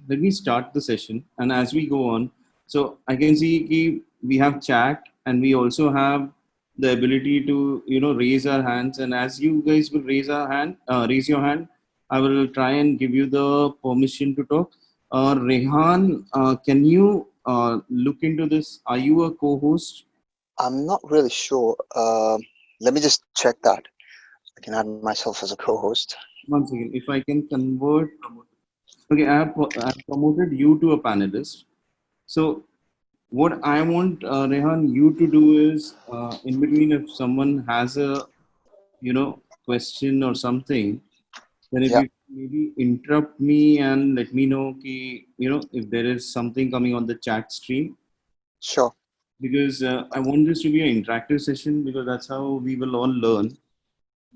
let me start the session. And as we go on, so I can see we have chat and we also have the ability to raise our hands. And as you guys will raise your hand, I will try and give you the permission to talk. Rehan, can you look into this? Are you a co-host? I'm not really sure. Let me just check that. I can add myself as a co-host. One second, if I can convert. Okay, I have promoted you to a panelist. So what I want, Rehan, you to do is, in between, if someone has a question or something, then if Yeah, you maybe interrupt me and let me know if there is something coming on the chat stream, sure. because I want this to be an interactive session, because that's how we will all learn.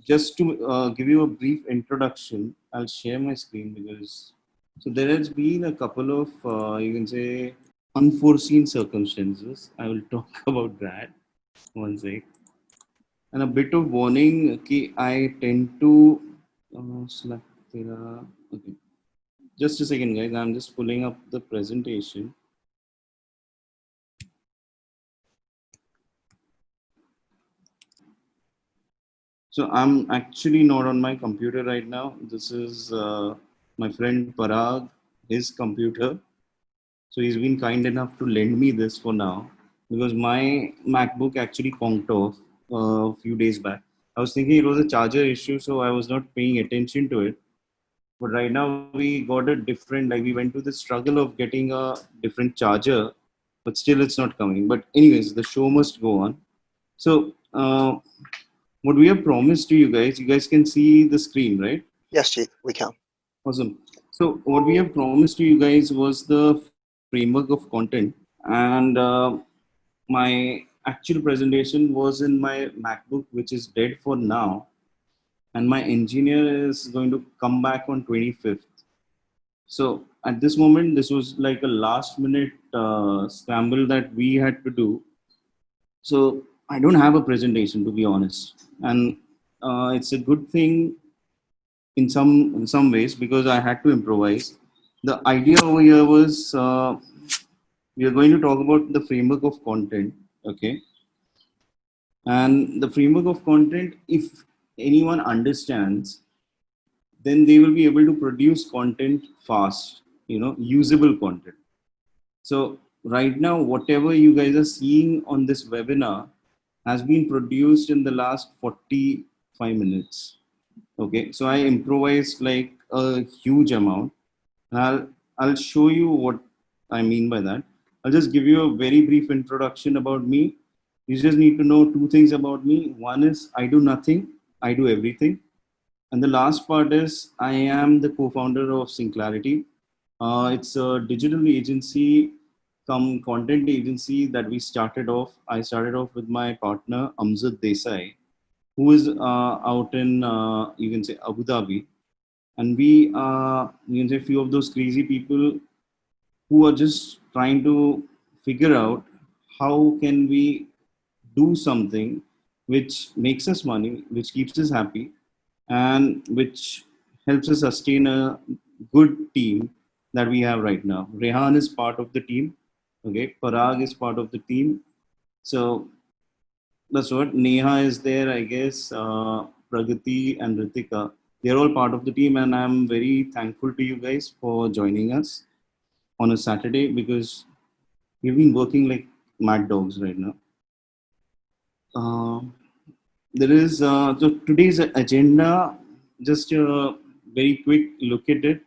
Just to give you a brief introduction, I'll share my screen. Because so there has been a couple of you can say unforeseen circumstances. I will talk about that one sec. And a bit of warning, I tend to select okay. Just a second, guys. I'm just pulling up the presentation. So I'm actually not on my computer right now. This is my friend Parag, his computer. So he's been kind enough to lend me this for now, because my MacBook actually conked off a few days back. I was thinking it was a charger issue, so I was not paying attention to it. But right now we got a different, like we went to the struggle of getting a different charger, but still it's not coming. But anyways, the show must go on. So what we have promised to you guys can see the screen, right? Yes, Jeet, we can. Awesome. So what we have promised to you guys was the framework of content, and my actual presentation was in my MacBook, which is dead for now, and my engineer is going to come back on 25th. So at this moment, this was like a last minute scramble that we had to do. So I don't have a presentation, to be honest, and it's a good thing in some ways, because I had to improvise. The idea over here was we are going to talk about the framework of content, okay? And the framework of content, if anyone understands, then they will be able to produce content fast, usable content. So right now, whatever you guys are seeing on this webinar has been produced in the last 45 minutes. Okay, so I improvised like a huge amount. And I'll show you what I mean by that. I'll just give you a very brief introduction about me. You just need to know two things about me. One is I do nothing, I do everything. And the last part is I am the co-founder of Synclarity. It's a digital agency come content agency that we started off. I started off with my partner Amjad Desai, who is out in you can say Abu Dhabi, and we you can say few of those crazy people who are just trying to figure out how can we do something which makes us money, which keeps us happy, and which helps us sustain a good team that we have right now. Rehan is part of the team. Okay, Parag is part of the team. So that's what Neha is there, I guess. Pragati and Ritika, they're all part of the team, and I'm very thankful to you guys for joining us on a Saturday, because we've been working like mad dogs right now. Uh, there is so today's agenda. Just a very quick look at it.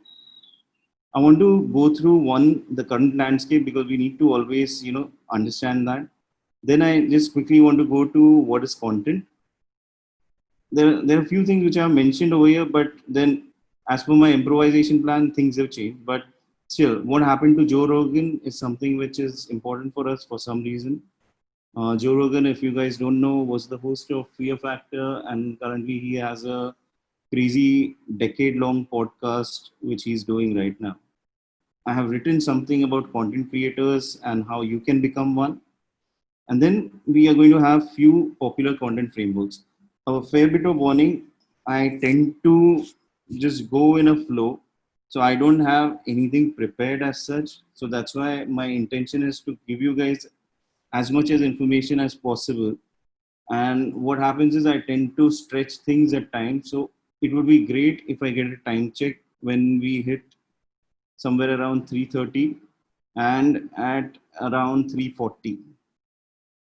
I want to go through one the current landscape, because we need to always understand that. Then I just quickly want to go to what is content. There are a few things which I have mentioned over here, but then as per my improvisation plan, things have changed. But still, what happened to Joe Rogan is something which is important for us for some reason. Joe Rogan, if you guys don't know, was the host of Fear Factor, and currently he has a crazy decade-long podcast which he's doing right now. I have written something about content creators and how you can become one. And then we are going to have few popular content frameworks. A fair bit of warning, I tend to just go in a flow. So I don't have anything prepared as such. So that's why my intention is to give you guys as much as information as possible. And what happens is I tend to stretch things at times. So it would be great if I get a time check when we hit somewhere around 3:30 and at around 3:40,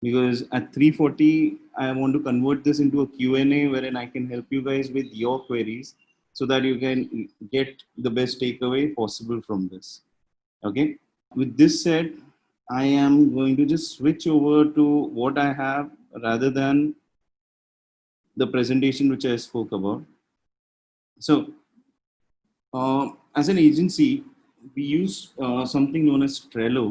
because at 3:40 I want to convert this into a Q&A wherein I can help you guys with your queries so that you can get the best takeaway possible from this. Okay. With this said, I am going to just switch over to what I have rather than the presentation which I spoke about. So, as an agency, we use something known as Trello.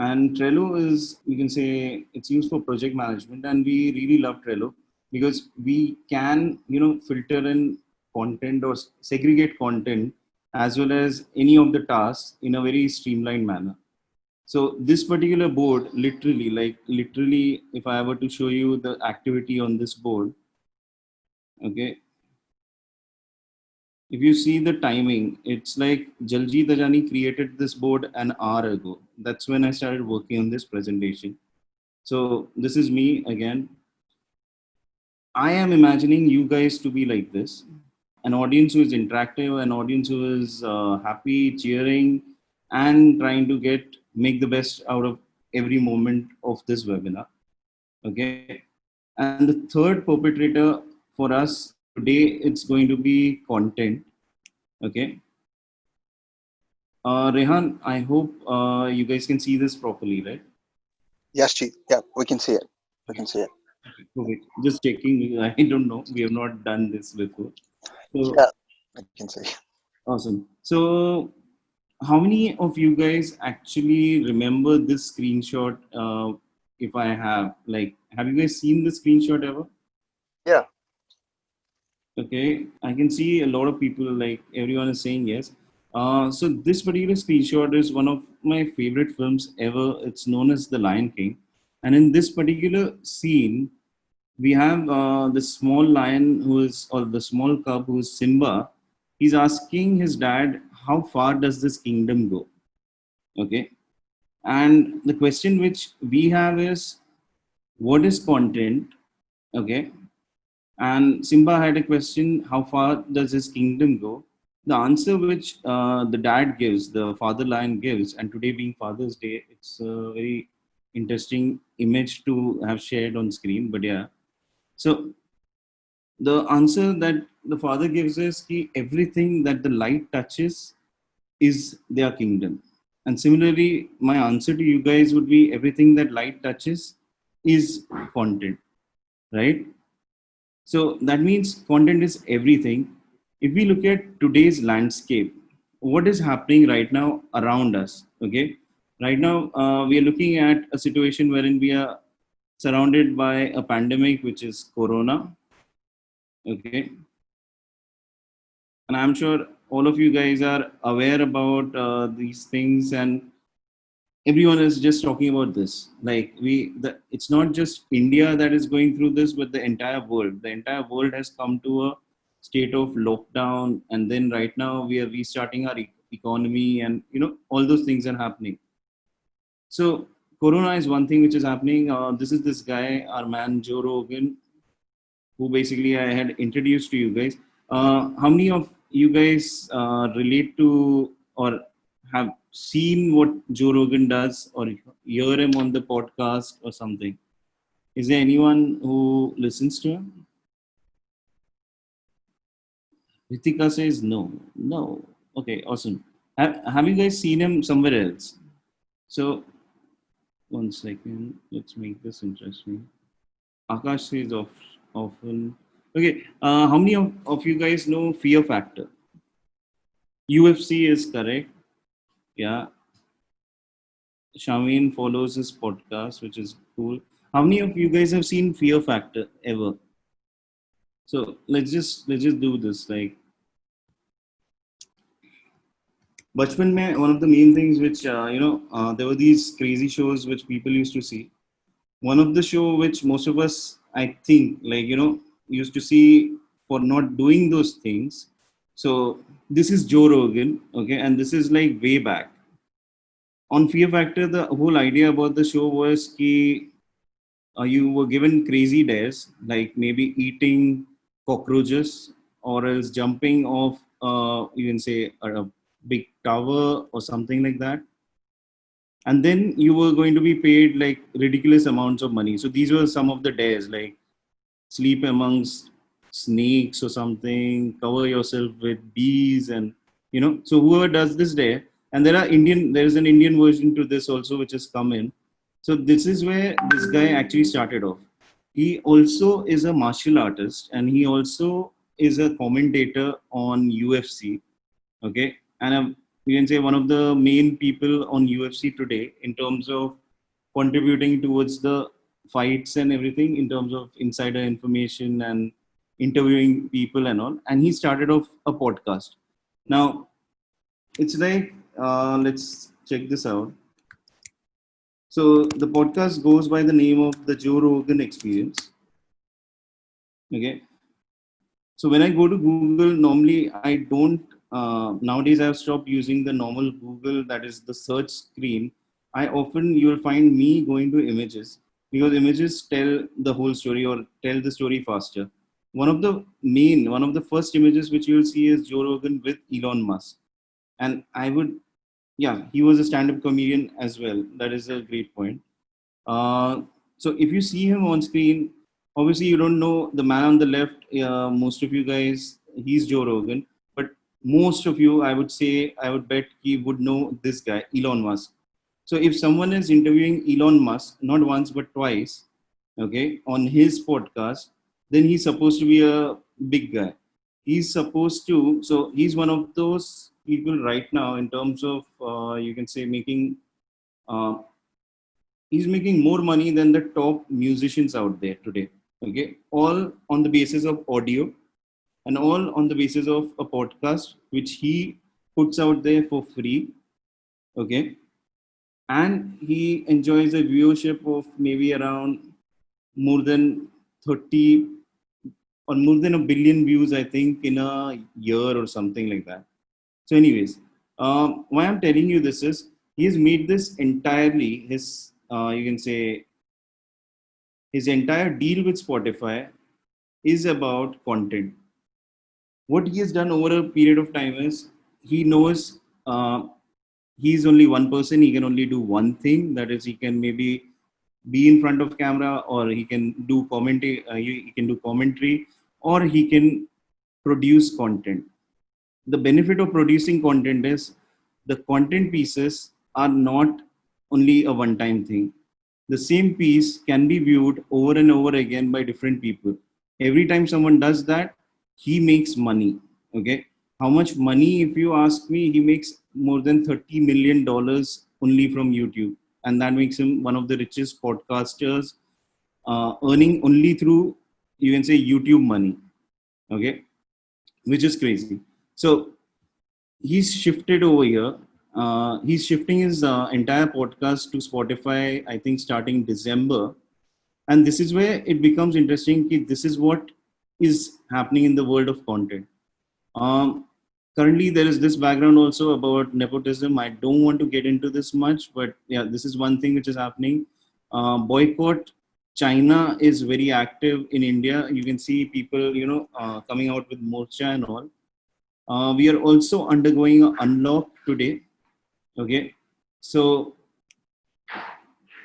And Trello is, you can say, it's used for project management, and we really love Trello because we can, filter in content or segregate content as well as any of the tasks in a very streamlined manner. So this particular board, literally, if I were to show you the activity on this board, okay, if you see the timing, it's like Jaljeet Ajani created this board an hour ago. That's when I started working on this presentation. So this is me again. I am imagining you guys to be like this, an audience who is interactive, an audience who is happy, cheering, and trying to make the best out of every moment of this webinar. Okay. And the third perpetrator for us today, it's going to be content. Okay. Rehan, I hope you guys can see this properly, right? Yes, Jeet. Yeah, we can see it. We can see it. Okay. Just checking. I don't know. We have not done this before. So Yeah, I can see. awesome. So how many of you guys actually remember this screenshot? If I have you guys seen the screenshot ever? Yeah. Okay, I can see a lot of people, like everyone is saying yes. So this particular screenshot is one of my favorite films ever. It's known as The Lion King, and in this particular scene, we have the small lion or the small cub who is Simba. He's asking his dad, "How far does this kingdom go?" Okay, and the question which we have is, "What is content?" Okay, and Simba had a question, how far does his kingdom go? The answer which the dad gives, the father lion gives, and today being Father's Day, it's a very interesting image to have shared on screen. But yeah, so the answer that the father gives is ki everything that the light touches is their kingdom. And similarly, my answer to you guys would be everything that light touches is content, right? So that means content is everything. If we look at today's landscape, what is happening right now around us? Okay, right now we are looking at a situation wherein we are surrounded by a pandemic, which is Corona. Okay, and I'm sure all of you guys are aware about these things, and everyone is just talking about this. It's not just India that is going through this, but the entire world has come to a state of lockdown, and then right now we are restarting our economy, and all those things are happening. So Corona is one thing which is happening. This is this guy, our man Joe Rogan, who basically I had introduced to you guys. How many of you guys relate to or have seen what Joe Rogan does or hear him on the podcast or something? Is there anyone who listens to him? Ritika says no. No. Okay, awesome. Have you guys seen him somewhere else? So, one second. Let's make this interesting. Akash says often. Okay, how many of you guys know Fear Factor? UFC is correct. Yeah, Shamin follows his podcast, which is cool. How many of you guys have seen Fear Factor ever? So let's just do this. Like बचपन में one of the main things which there were these crazy shows which people used to see. One of the show which most of us, I think, used to see for not doing those things So this is Joe Rogan, okay, and this is like way back. On Fear Factor, the whole idea about the show was ki you were given crazy dares, like maybe eating cockroaches or else jumping off, you can say, a big tower or something like that. And then you were going to be paid like ridiculous amounts of money. So these were some of the dares, like sleep amongst snakes or something, cover yourself with bees, and so whoever does this day, and there is an Indian version to this also which has come in. So this is where this guy actually started off. He also is a martial artist and he also is a commentator on UFC. Okay, and you can say one of the main people on UFC today in terms of contributing towards the fights and everything in terms of insider information and interviewing people and all. And he started off a podcast. Now it's like let's check this out. So the podcast goes by the name of the Joe Rogan Experience. Okay, so when I go to Google, normally I don't. Nowadays, I've stopped using the normal Google, that is the search screen. I often you will find me going to images because images tell the whole story or tell the story faster. One of the first images which you will see is Joe Rogan with Elon Musk, and I would, yeah, he was a stand-up comedian as well. That is a great point. Uh, so if you see him on screen, obviously you don't know the man on the left. Most of you guys, he's Joe Rogan, but most of you, I would say, I would bet he would know this guy, Elon Musk. So if someone is interviewing Elon Musk, not once but twice, okay, on his podcast, then he's supposed to be a big guy. He's supposed to, so he's one of those people right now in terms of, you can say, uh, he's making more money than the top musicians out there today. Okay, all on the basis of audio and all on the basis of a podcast which he puts out there for free. Okay, and he enjoys a viewership of maybe around more than 30 or more than a billion views, I think, in a year or something like that. So anyways, why I'm telling you this is he has made this entirely his, you can say, his entire deal with Spotify is about content. What he has done over a period of time is he knows he's only one person. He can only do one thing. That is, he can maybe be in front of camera, or he can do commentary. He can do commentary, or he can produce content. The benefit of producing content is the content pieces are not only a one time thing. The same piece can be viewed over and over again by different people. Every time someone does that, he makes money. Okay, how much money? If you ask me, he makes more than $30 million only from YouTube, and that makes him one of the richest podcasters, earning only through, you can say, YouTube money. Okay, which is crazy. So he's shifted over here. He's shifting his entire podcast to Spotify, I think, starting December. And this is where it becomes interesting. This is what is happening in the world of content. Um, Currently, there is this background also about nepotism. I don't want to get into this much, but yeah, this is one thing which is happening. Boycott China is very active in India. You can see people, coming out with morcha and all. We are also undergoing an unlock today. Okay, so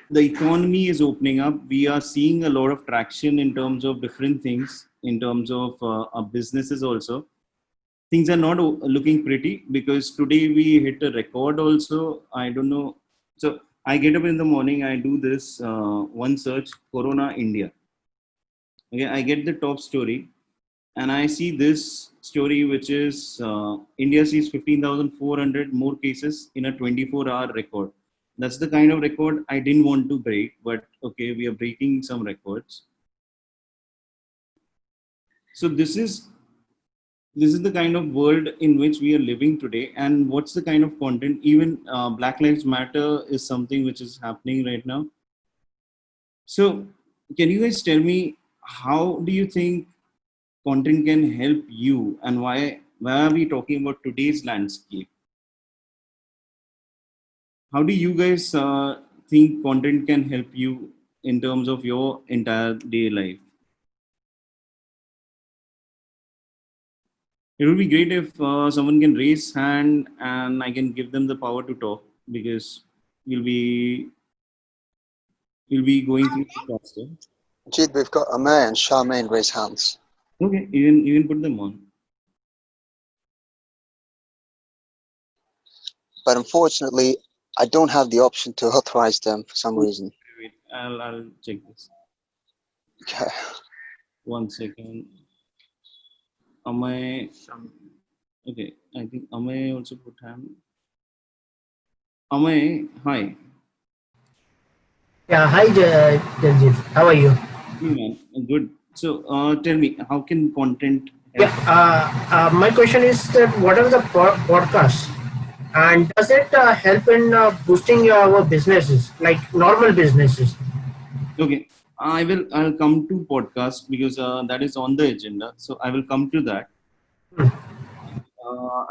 the economy is opening up. We are seeing a lot of traction in terms of different things, in terms of our businesses also. Things are not looking pretty because today we hit a record also. I don't know. So I get up in the morning, I do this one search, Corona India. Okay, I get the top story and I see this story, which is India sees 15,400 more cases in a 24-hour record. That's the kind of record I didn't want to break, but okay, we are breaking some records. So this is the kind of world in which we are living today, and what's the kind of content. Even Black Lives Matter is something which is happening right now. So can you guys tell me, how do you think content can help you, and why why are we talking about today's landscape? How do you guys think content can help you in terms of your entire day life? It would be great if someone can raise hand and I can give them the power to talk, because we'll be we'll be going through it faster. Jeet, we've got Amay and Charmaine raise hands. Okay, you can put them on. But unfortunately, I don't have the option to authorize them for some reason. Wait, I'll check this. Okay. 1 second. Amay. Okay, I think Amay also put hand. Amay, hi. Yeah, hi Jaljeet. How are you? Hey man, good. So tell me, how can content Yeah, help? my question is that what are the podcasts and does it help in boosting our businesses, like normal businesses? Okay, I'll come to podcast because that is on the agenda. So I will come to that. Hmm.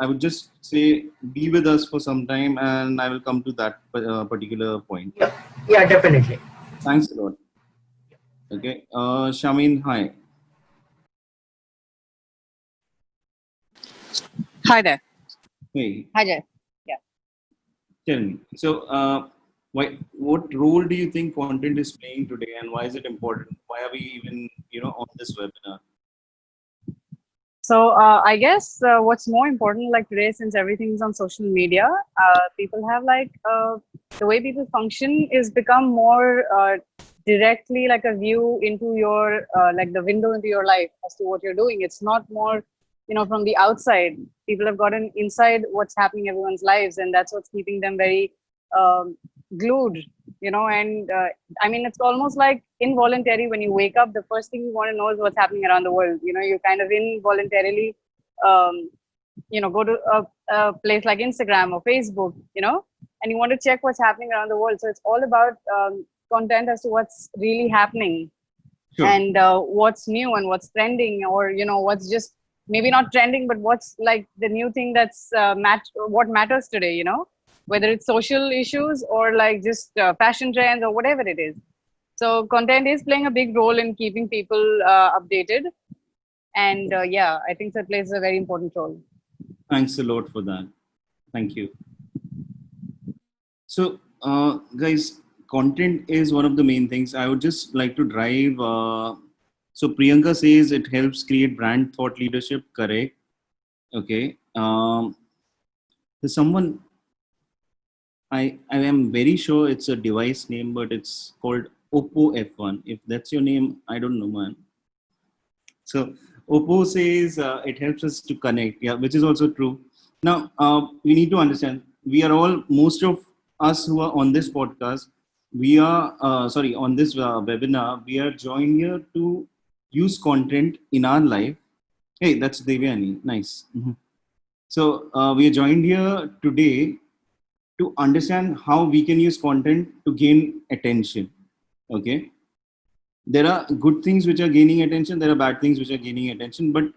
I would just say be with us for some time, and I will come to that particular point. Yeah, yeah, definitely. Thanks a lot. Okay, Shamin, hi. Hi there. Hey, Hi, Jay. Yeah. tell me. So, what role do you think content is playing today, and why is it important? Why are we even, on this webinar? So I guess what's more important, like today, since everything's on social media, people have like the way people function is become more directly like a view into your like the window into your life as to what you're doing. It's not more, from the outside. People have gotten inside what's happening in everyone's lives, and that's what's keeping them very um, glued. And I mean, it's almost like involuntary. When you wake up, the first thing you want to know is what's happening around the world. You kind of involuntarily um, go to a place like Instagram or Facebook, and you want to check what's happening around the world. So it's all about content as to what's really happening, Sure. and what's new and what's trending, or what's just maybe not trending, but what's like the new thing that's what matters today, whether it's social issues or like just fashion trends or whatever it is. So content is playing a big role in keeping people updated, and yeah, I think that plays a very important role. Thanks a lot for that. Thank you. So, guys, content is one of the main things. I would just like to drive. So, Priyanka says it helps create brand thought leadership. Correct. Okay. There's someone, I am very sure it's a device name, but it's called Oppo F1. If that's your name, I don't know, man. So Oppo says it helps us to connect, yeah, which is also true. Now we need to understand we are all, most of us who are on this podcast, we are sorry, on this webinar, we are joined here to use content in our life. Hey, that's Devyani, nice. Mhm. So we are joined here today to understand how we can use content to gain attention. Okay, there are good things which are gaining attention, there are bad things which are gaining attention, but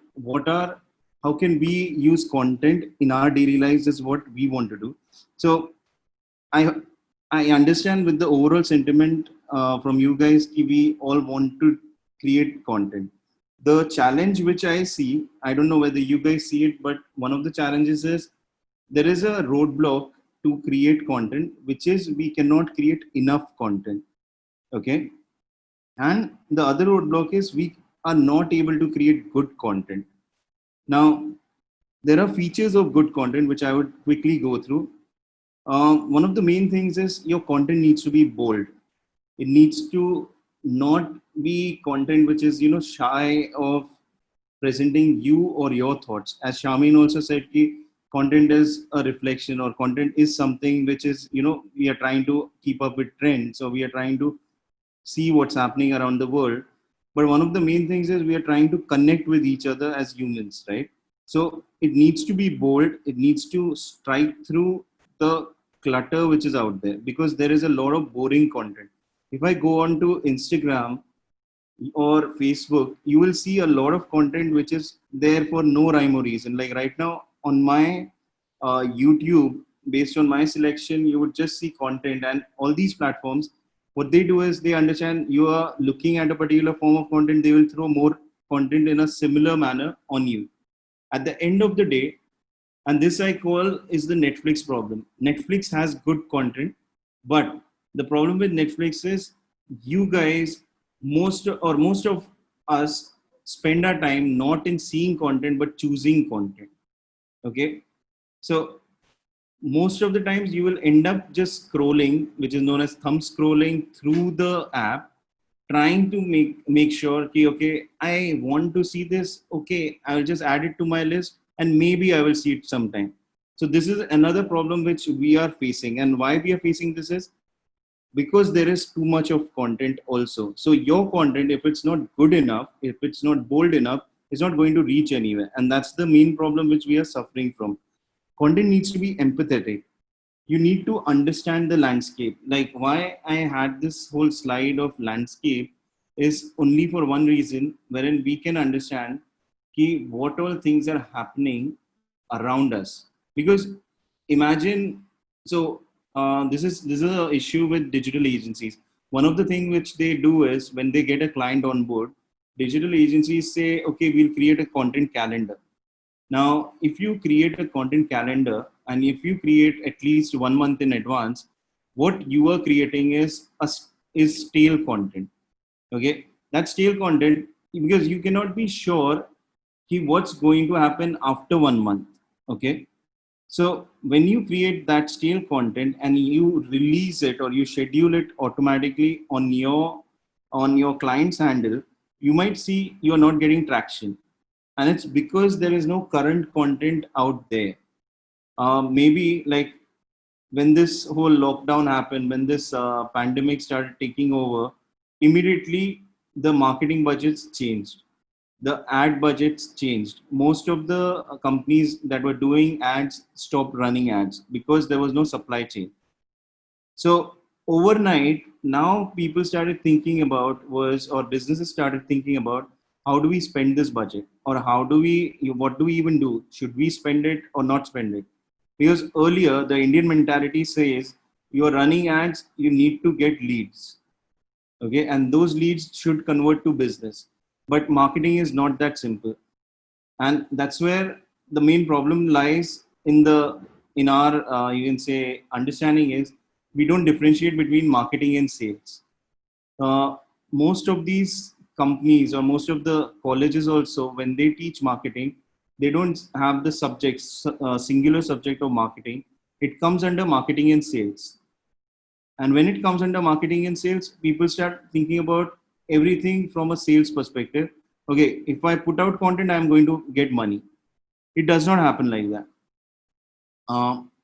how can we use content in our daily lives is what we want to do. So i I understand with the overall sentiment from you guys ki we all want to create content. The challenge which I see, I don't know whether you guys see it, but one of the challenges is there is a roadblock to create content, which is we cannot create enough content. Okay, and the other roadblock is we are not able to create good content. Now, there are features of good content which I would quickly go through. One of the main things is your content needs to be bold. It needs to not be content which is shy of presenting you or your thoughts. As Shamin also said, ki content is a reflection, or content is something which is we are trying to keep up with trends, so we are trying to see what's happening around the world. But one of the main things is we are trying to connect with each other as humans, right? So it needs to be bold. It needs to strike through the clutter which is out there, because there is a lot of boring content. If I go on to Instagram, or Facebook, you will see a lot of content which is there for no rhyme or reason. Like right now on my YouTube, based on my selection, you would just see content, and all these platforms, what they do is they understand you are looking at a particular form of content, they will throw more content in a similar manner on you. At the end of the day, and this I call is the Netflix problem. Netflix has good content, but the problem with Netflix is you guys, most of us spend our time not in seeing content but choosing content. Okay, so most of the times you will end up just scrolling, which is known as thumb scrolling through the app, trying to make sure कि, okay, I want to see this, okay, I'll just add it to my list and maybe I will see it sometime. So this is another problem which we are facing, and why we are facing this is because there is too much of content also. So your content, if it's not good enough, if it's not bold enough, it's not going to reach anywhere, and that's the main problem which we are suffering from. Content needs to be empathetic. You need to understand the landscape. Like why I had this whole slide of landscape is only for one reason, wherein we can understand ki what all things are happening around us. Because imagine, so this is a issue with digital agencies. One of the things which they do is when they get a client on board, digital agencies say, okay, we'll create a content calendar. Now, if you create a content calendar and if you create at least 1 month in advance, what you are creating is stale content. Okay, that's stale content because you cannot be sure what's going to happen after 1 month. Okay, so when you create that stale content and you release it or you schedule it automatically on your client's handle, you might see you're not getting traction, and it's because there is no current content out there. Maybe like when this whole lockdown happened, when this pandemic started taking over, immediately the marketing budgets changed, the ad budgets changed. Most of the companies that were doing ads stopped running ads because there was no supply chain. So overnight, now people started thinking about was, or businesses started thinking about, how do we spend this budget, or how do we, what do we even do? Should we spend it or not spend it? Because earlier the Indian mentality says you are running ads, you need to get leads, okay, and those leads should convert to business. But marketing is not that simple, and that's where the main problem lies in our you can say understanding is we don't differentiate between marketing and sales. uh, Most of these companies or most of the colleges also, when they teach marketing, they don't have the subjects, singular subject of marketing. It comes under marketing and sales, and when it comes under marketing and sales, people start thinking about everything from a sales perspective. Okay, if I put out content, I'm going to get money. It does not happen like that.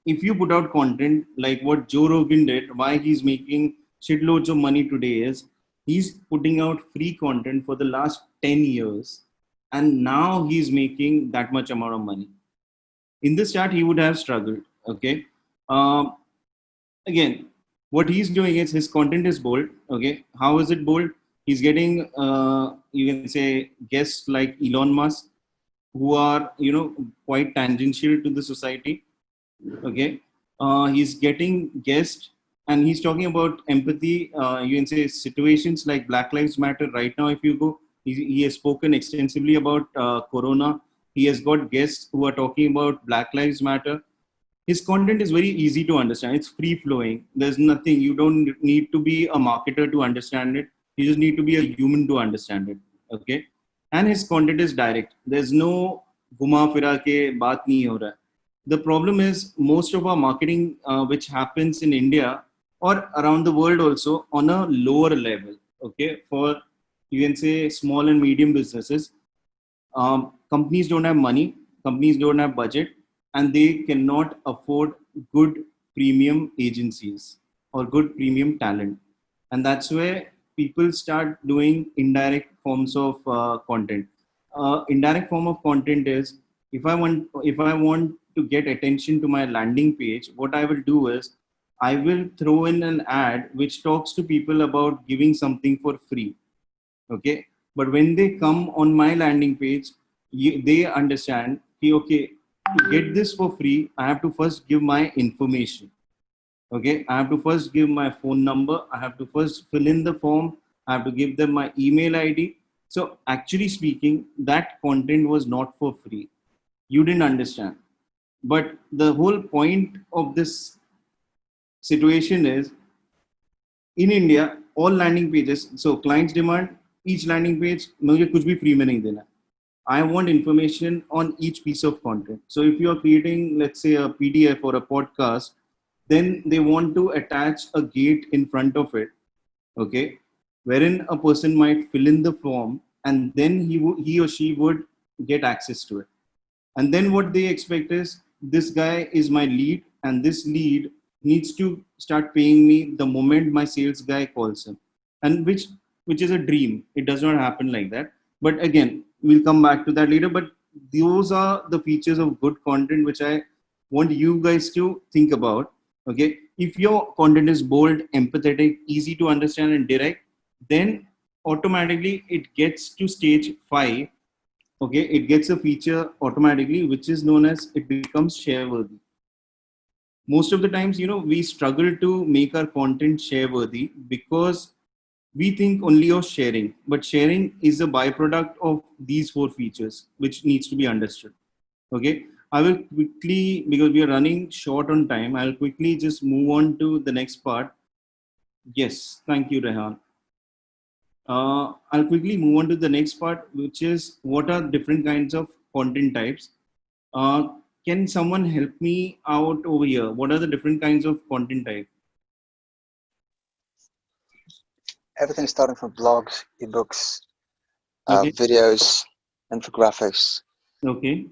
If you put out content like what Joe Rogan did, why he's making shitloads of money today is he's putting out free content for the last 10 years, and now he's making that much amount of money. In the start, he would have struggled. Okay. Um, Again, what he's doing is his content is bold. Okay. How is it bold? He's getting, you can say, guests like Elon Musk, who are, quite tangential to the society. Okay, he's getting guests and he's talking about empathy. You can say situations like Black Lives Matter. Right now, if you go, he has spoken extensively about Corona. He has got guests who are talking about Black Lives Matter. His content is very easy to understand. It's free flowing. There's nothing, you don't need to be a marketer to understand it. You just need to be a human to understand it. Okay, and his content is direct. There's no घुमा फिरा के बात नहीं हो रहा है. The problem is most of our marketing which happens in India or around the world also on a lower level. Okay, for you can say small and medium businesses, companies don't have money, companies don't have budget, and they cannot afford good premium agencies or good premium talent. And that's where people start doing indirect forms of content. Indirect form of content is, if I want to get attention to my landing page, what I will do is I will throw in an ad which talks to people about giving something for free. Okay. But when they come on my landing page, they understand, okay, to get this for free, I have to first give my information. Okay. I have to first give my phone number. I have to first fill in the form. I have to give them my email ID. So actually speaking, that content was not for free. You didn't understand. But the whole point of this situation is, in India, all landing pages, so clients demand each landing page, मुझे कुछ भी free में नहीं देना. I want information on each piece of content. So if you are creating, let's say, a PDF or a podcast, then they want to attach a gate in front of it, okay, wherein a person might fill in the form, and then he or she would get access to it. And then what they expect is, this guy is my lead, and this lead needs to start paying me the moment my sales guy calls him. And which is a dream. It does not happen like that. But again, we'll come back to that later. But those are the features of good content which I want you guys to think about. Okay. If your content is bold, empathetic, easy to understand, and direct, then automatically it gets to stage 5. Okay, it gets a feature automatically which is known as, it becomes share worthy. Most of the times, we struggle to make our content share worthy because we think only of sharing, but sharing is a byproduct of these 4 features which needs to be understood. Okay, I will quickly, because we are running short on time, I'll quickly just move on to the next part. Yes, thank you, Rehan. I'll quickly move on to the next part, which is, what are different kinds of content types. uh, can someone help me out over here? What are the different kinds of content type? Everything starting from blogs, ebooks, Okay. videos, infographics, Okay.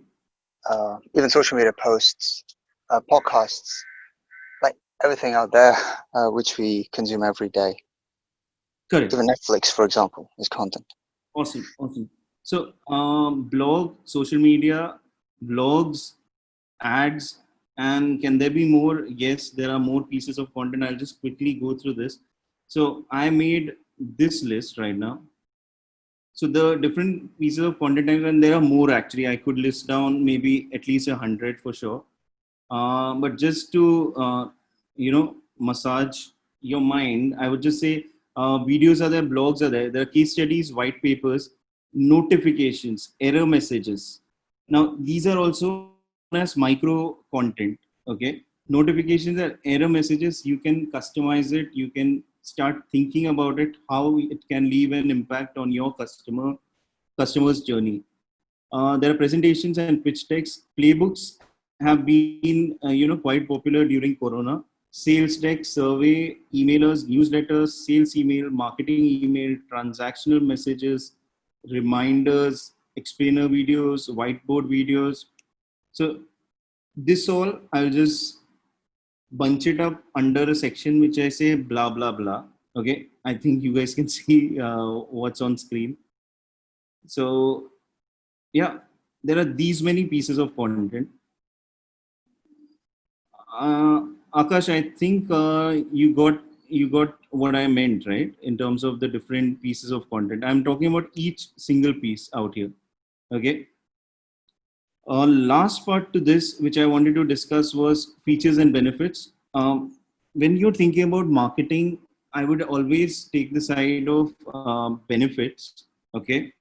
even social media posts, podcasts, like everything out there which we consume every day. Correct. Even Netflix, for example, is content. Awesome. Awesome. So, blog, social media, blogs, ads, and can there be more? Yes, there are more pieces of content. I'll just quickly go through this. So, I made this list right now. So the different pieces of content types, and there are more actually. I could list down maybe at least 100 for sure. But just to massage your mind, I would just say, videos are there, blogs are there are case studies, white papers, notifications, error messages. Now these are also known as micro content. Okay, notifications and error messages, you can customize it, you can start thinking about it, how it can leave an impact on your customer's journey. There are presentations and pitch decks. Playbooks have been quite popular during Corona. Sales deck, survey, emailers, newsletters, sales email, marketing email, transactional messages, reminders, explainer videos, whiteboard videos. So this all, I'll just bunch it up under a section which I say blah blah blah. Okay, I think you guys can see what's on screen. So yeah, there are these many pieces of content. uh, Akash, I think you got what I meant, right, in terms of the different pieces of content. I'm talking about each single piece out here. Okay. Last part to this which I wanted to discuss was features and benefits. When you're thinking about marketing, I would always take the side of benefits. Okay.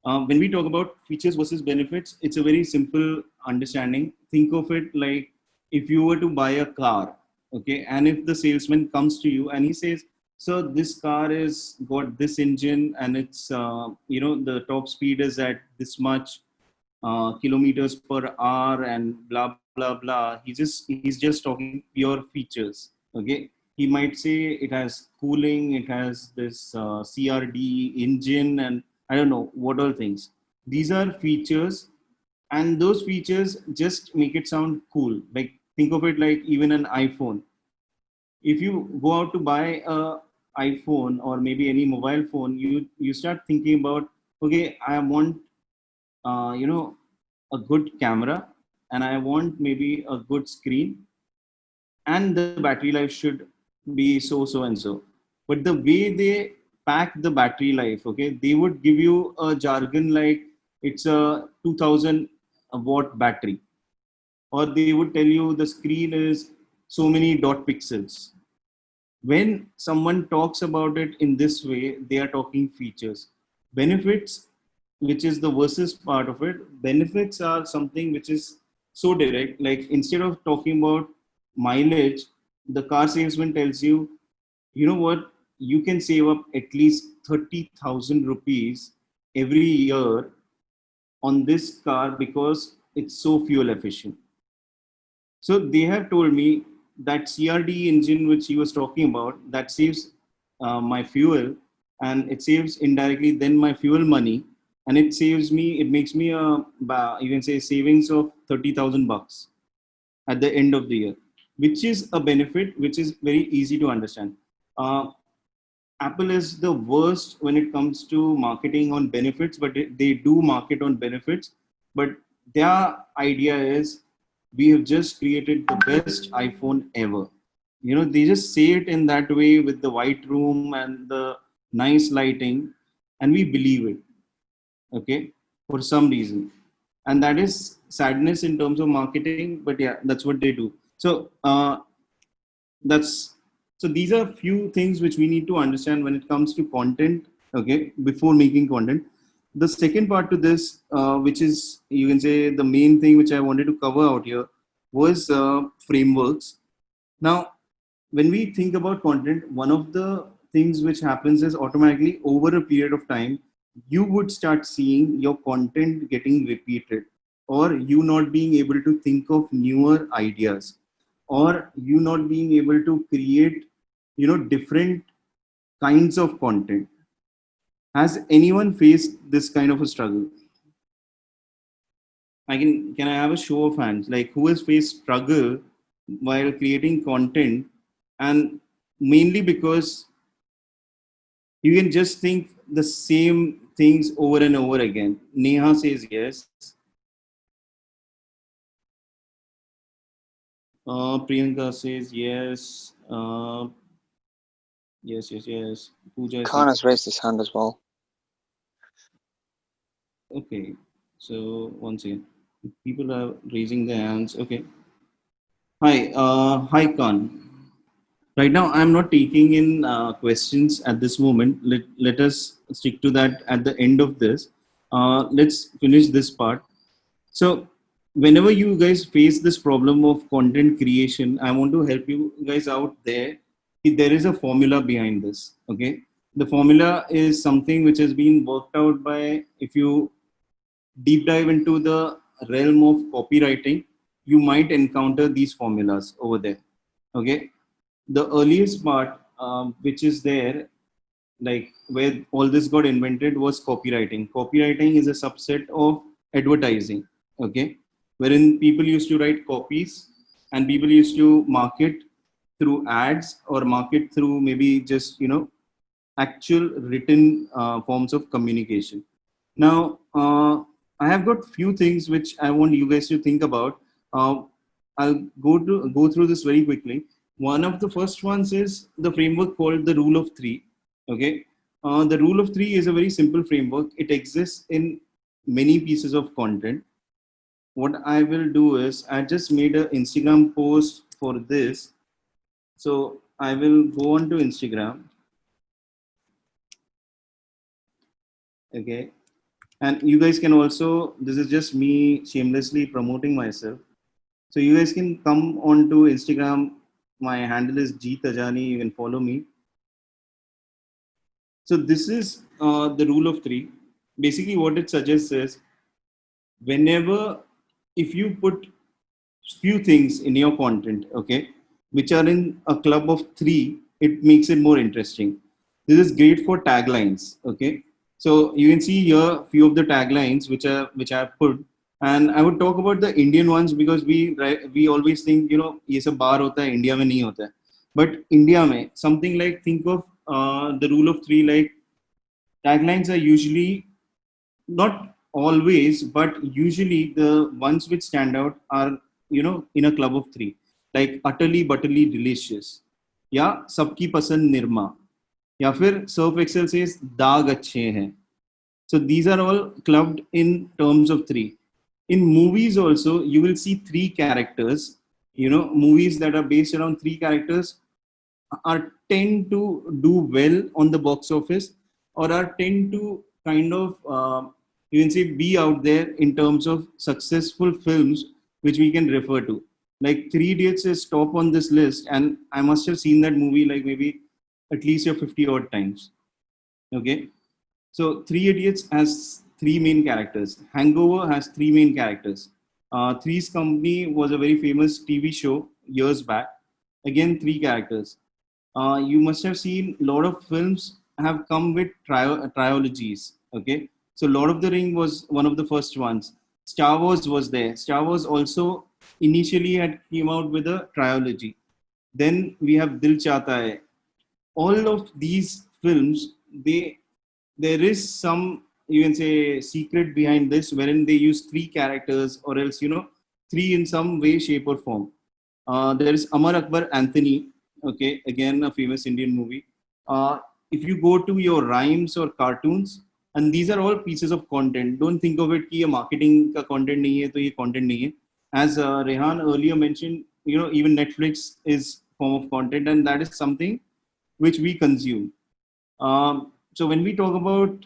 When we talk about features versus benefits, it's a very simple understanding. Think of it like, if you were to buy a car, okay, and if the salesman comes to you and he says, "So this car is got this engine, and it's the top speed is at this much kilometers per hour, and blah blah blah." He's just talking pure features. Okay, he might say it has cooling, it has this CRD engine, and I don't know what all things. These are features, and those features just make it sound cool. Like, think of it like even an iPhone. If you go out to buy a iPhone or maybe any mobile phone, you start thinking about, okay, I want a good camera, and I want maybe a good screen, and the battery life should be so and so. But the way they pack the battery life. Okay, they would give you a jargon like it's a 2000 watt battery, or they would tell you the screen is so many dot pixels. When someone talks about it in this way, they are talking features. Benefits, which is the versus part of it, benefits are something which is so direct. Like instead of talking about mileage, the car salesman tells you, you know what, you can save up at least 30,000 rupees every year on this car because it's so fuel efficient. So they have told me that CRD engine, which he was talking about, that saves my fuel, and it saves indirectly then my fuel money, and it saves me. It makes me a you can say savings of 30,000 bucks at the end of the year, which is a benefit which is very easy to understand. Uh, Apple is the worst when it comes to marketing on benefits, but they do market on benefits. But their idea is we have just created the best iPhone ever. You know, they just say it in that way with the white room and the nice lighting, and we believe it, okay, for some reason. And that is sadness in terms of marketing, but yeah, that's what they do. So, that's so these are few things which we need to understand when it comes to content, okay, before making content. The second part to this, which is you can say the main thing which I wanted to cover out here, was frameworks. Now, when we think about content, one of the things which happens is automatically over a period of time, you would start seeing your content getting repeated, or you not being able to think of newer ideas, or you not being able to create, different kinds of content. Has anyone faced this kind of a struggle? Can I have a show of hands, like who has faced struggle while creating content, and mainly because you can just think the same things over and over again. Neha says yes. Priyanka says yes. Yes, yes, yes. Pooja is Khan saying has raised his hand as well. okay. So once again, people are raising their hands. Okay. Hi, hi Khan. Right now, I'm not taking in questions at this moment. Let us stick to that at the end of this. Let's finish this part. So, whenever you guys face this problem of content creation, I want to help you guys out there. There is a formula behind this. Okay. The formula is something which has been worked out by, if you deep dive into the realm of copywriting, you might encounter these formulas over there. Okay. The earliest part, which is there, like where all this got invented, was copywriting. Copywriting is a subset of advertising, okay, wherein people used to write copies and people used to market through ads or market through maybe just, actual written forms of communication. Now, I have got few things which I want you guys to think about. Uh, I'll go through this very quickly. One of the first ones is the framework called the Rule of Three. Okay, the Rule of Three is a very simple framework. It exists in many pieces of content. What I will do is I just made an Instagram post for this. So I will go on to Instagram. Okay, and you guys can also, this is just me shamelessly promoting myself. So you guys can come on to Instagram. My handle is Jeet Ajani. You can follow me. So this is the Rule of Three. Basically, what it suggests is whenever, if you put few things in your content, okay, which are in a club of three, it makes it more interesting. This is great for taglines, okay. So you can see here few of the taglines which I have put, and I would talk about the Indian ones because we always think, ये सब बाहर होता है, India में नहीं होता है. But India में something like, think of the Rule of Three, like taglines are usually, not always, but usually the ones which stand out are, in a club of three, like utterly butterly delicious, yeah, sabki pasand nirma, या फिर Surf Excel says दाग अच्छे हैं. So these are all clubbed in terms of three. In movies also, you will see three characters. You know, movies that are based around three characters are tend to do well on the box office, or are tend to kind of you can say be out there in terms of successful films which we can refer to. Like Three Idiots is top on this list, and I must have seen that movie like maybe at least 50 odd times. Okay, so Three Idiots has three main characters. Hangover has three main characters. Three's Company was a very famous TV show years back. Again, three characters. You must have seen a lot of films have come with trilogies. Okay, so Lord of the Ring was one of the first ones. Star Wars was there. Star Wars also initially had came out with a trilogy. Then we have Dil Chahta Hai. All of these films, they there is some, you can say, secret behind this, wherein they use three characters, or else three in some way, shape, or form. There is Amar Akbar Anthony. Okay, again a famous Indian movie. uh, if you go to your rhymes or cartoons, and these are all pieces of content, don't think of it कि ये marketing का content नहीं है तो ये content नहीं है. As Rehan earlier mentioned, even Netflix is form of content, and that is something which we consume. So when we talk about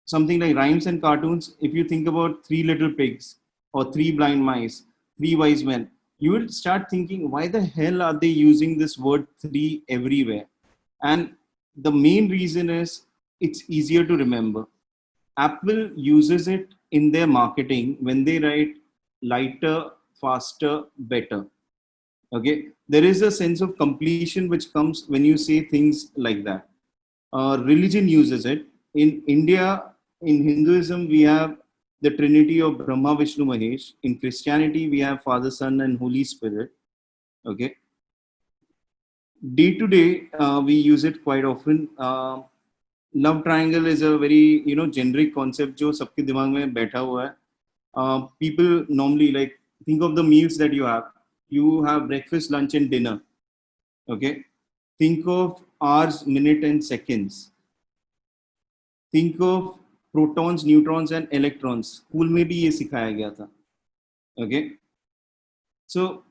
something like rhymes and cartoons, if you think about Three Little Pigs or Three Blind Mice, Three Wise Men, you will start thinking, why the hell are they using this word three everywhere? And the main reason is it's easier to remember. Apple uses it in their marketing when they write lighter, faster, better. Okay, there is a sense of completion which comes when you say things like that. Religion uses it. In India, in Hinduism, we have the Trinity of Brahma, Vishnu, Mahesh. In Christianity, we have Father, Son, and Holy Spirit. Okay. Day to day, we use it quite often. Love triangle is a very generic concept जो सबके दिमाग में बैठा हुआ है. People normally like think of the meals that you have. You have breakfast, lunch, and dinner. Okay. Think of hours, minute, and seconds. Think of protons, neutrons, and electrons. School में भी ये सिखाया गया था. Okay, so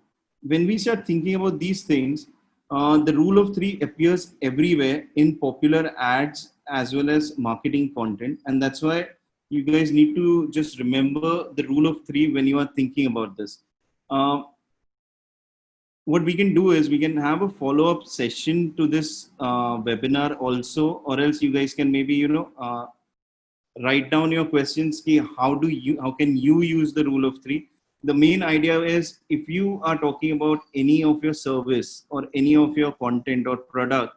when we start thinking about these things, the rule of three appears everywhere in popular ads as well as marketing content, and that's why you guys need to just remember the rule of three when you are thinking about this. Uh, what we can do is we can have a follow-up session to this webinar also, or else you guys can maybe write down your questions ki how can you use the rule of three. The main idea is, if you are talking about any of your service or any of your content or product,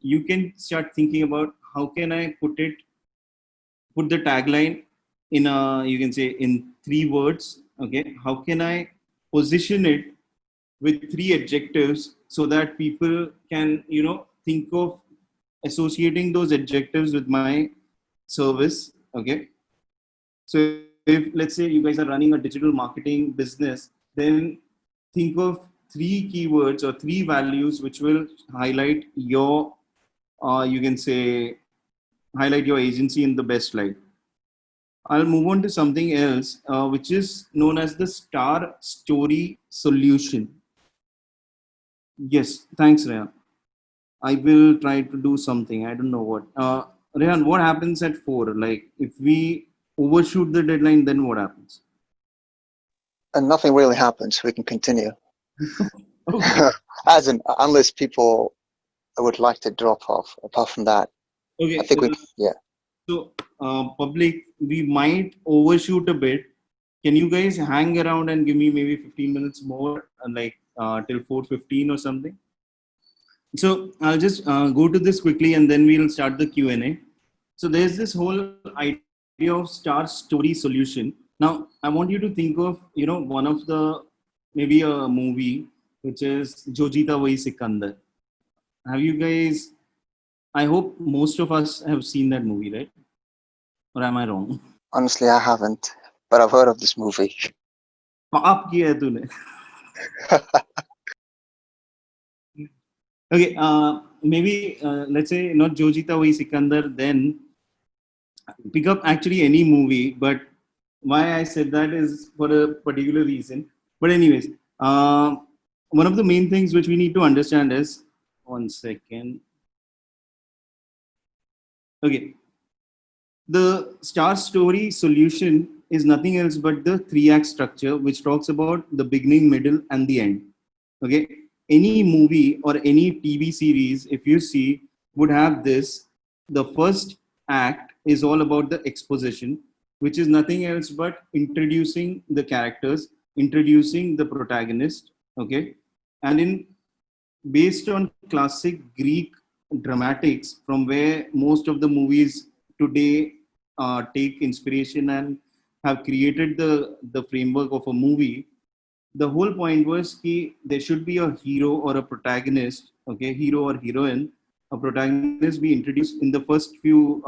you can start thinking about how can I put the tagline in a, you can say, in three words. Okay, how can I position it with three adjectives so that people can think of associating those adjectives with my service. Okay, so if let's say you guys are running a digital marketing business, then think of three keywords or three values which will highlight your you can say highlight your agency in the best light. I'll move on to something else which is known as the star story solution. Yes, thanks, Rehan. I will try to do something. I don't know what. Rehan, what happens at 4? Like, if we overshoot the deadline, then what happens? And nothing really happens. We can continue. Okay. As in, unless people would like to drop off. Apart from that, Okay. I think yeah. So, public, we might overshoot a bit. Can you guys hang around and give me maybe 15 minutes more, like till 4:15 or something? So I'll just go to this quickly, and then we'll start the Q&A. So there's this whole idea of star story solution. Now I want you to think of one of the maybe a movie which is Jo Jeeta Wahi Sikandar. Have you guys? I hope most of us have seen that movie, right? Or am I wrong? Honestly, I haven't, but I've heard of this movie. पाप किया है तूने. Okay. maybe let's say not Jo Jeeta Wahi Sikandar, then pick up actually any movie. But why I said that is for a particular reason. But anyways, one of the main things which we need to understand is, one second. Okay, the star story solution is nothing else but the three-act structure, which talks about the beginning, middle, and the end. Okay, any movie or any TV series, if you see, would have this. The first act is all about the exposition, which is nothing else but introducing the characters, introducing the protagonist. Okay, and in based on classic Greek dramatics, from where most of the movies today take inspiration and have created the framework of a movie. The whole point was that there should be a hero or a protagonist, okay, hero or heroine, a protagonist be introduced in the first few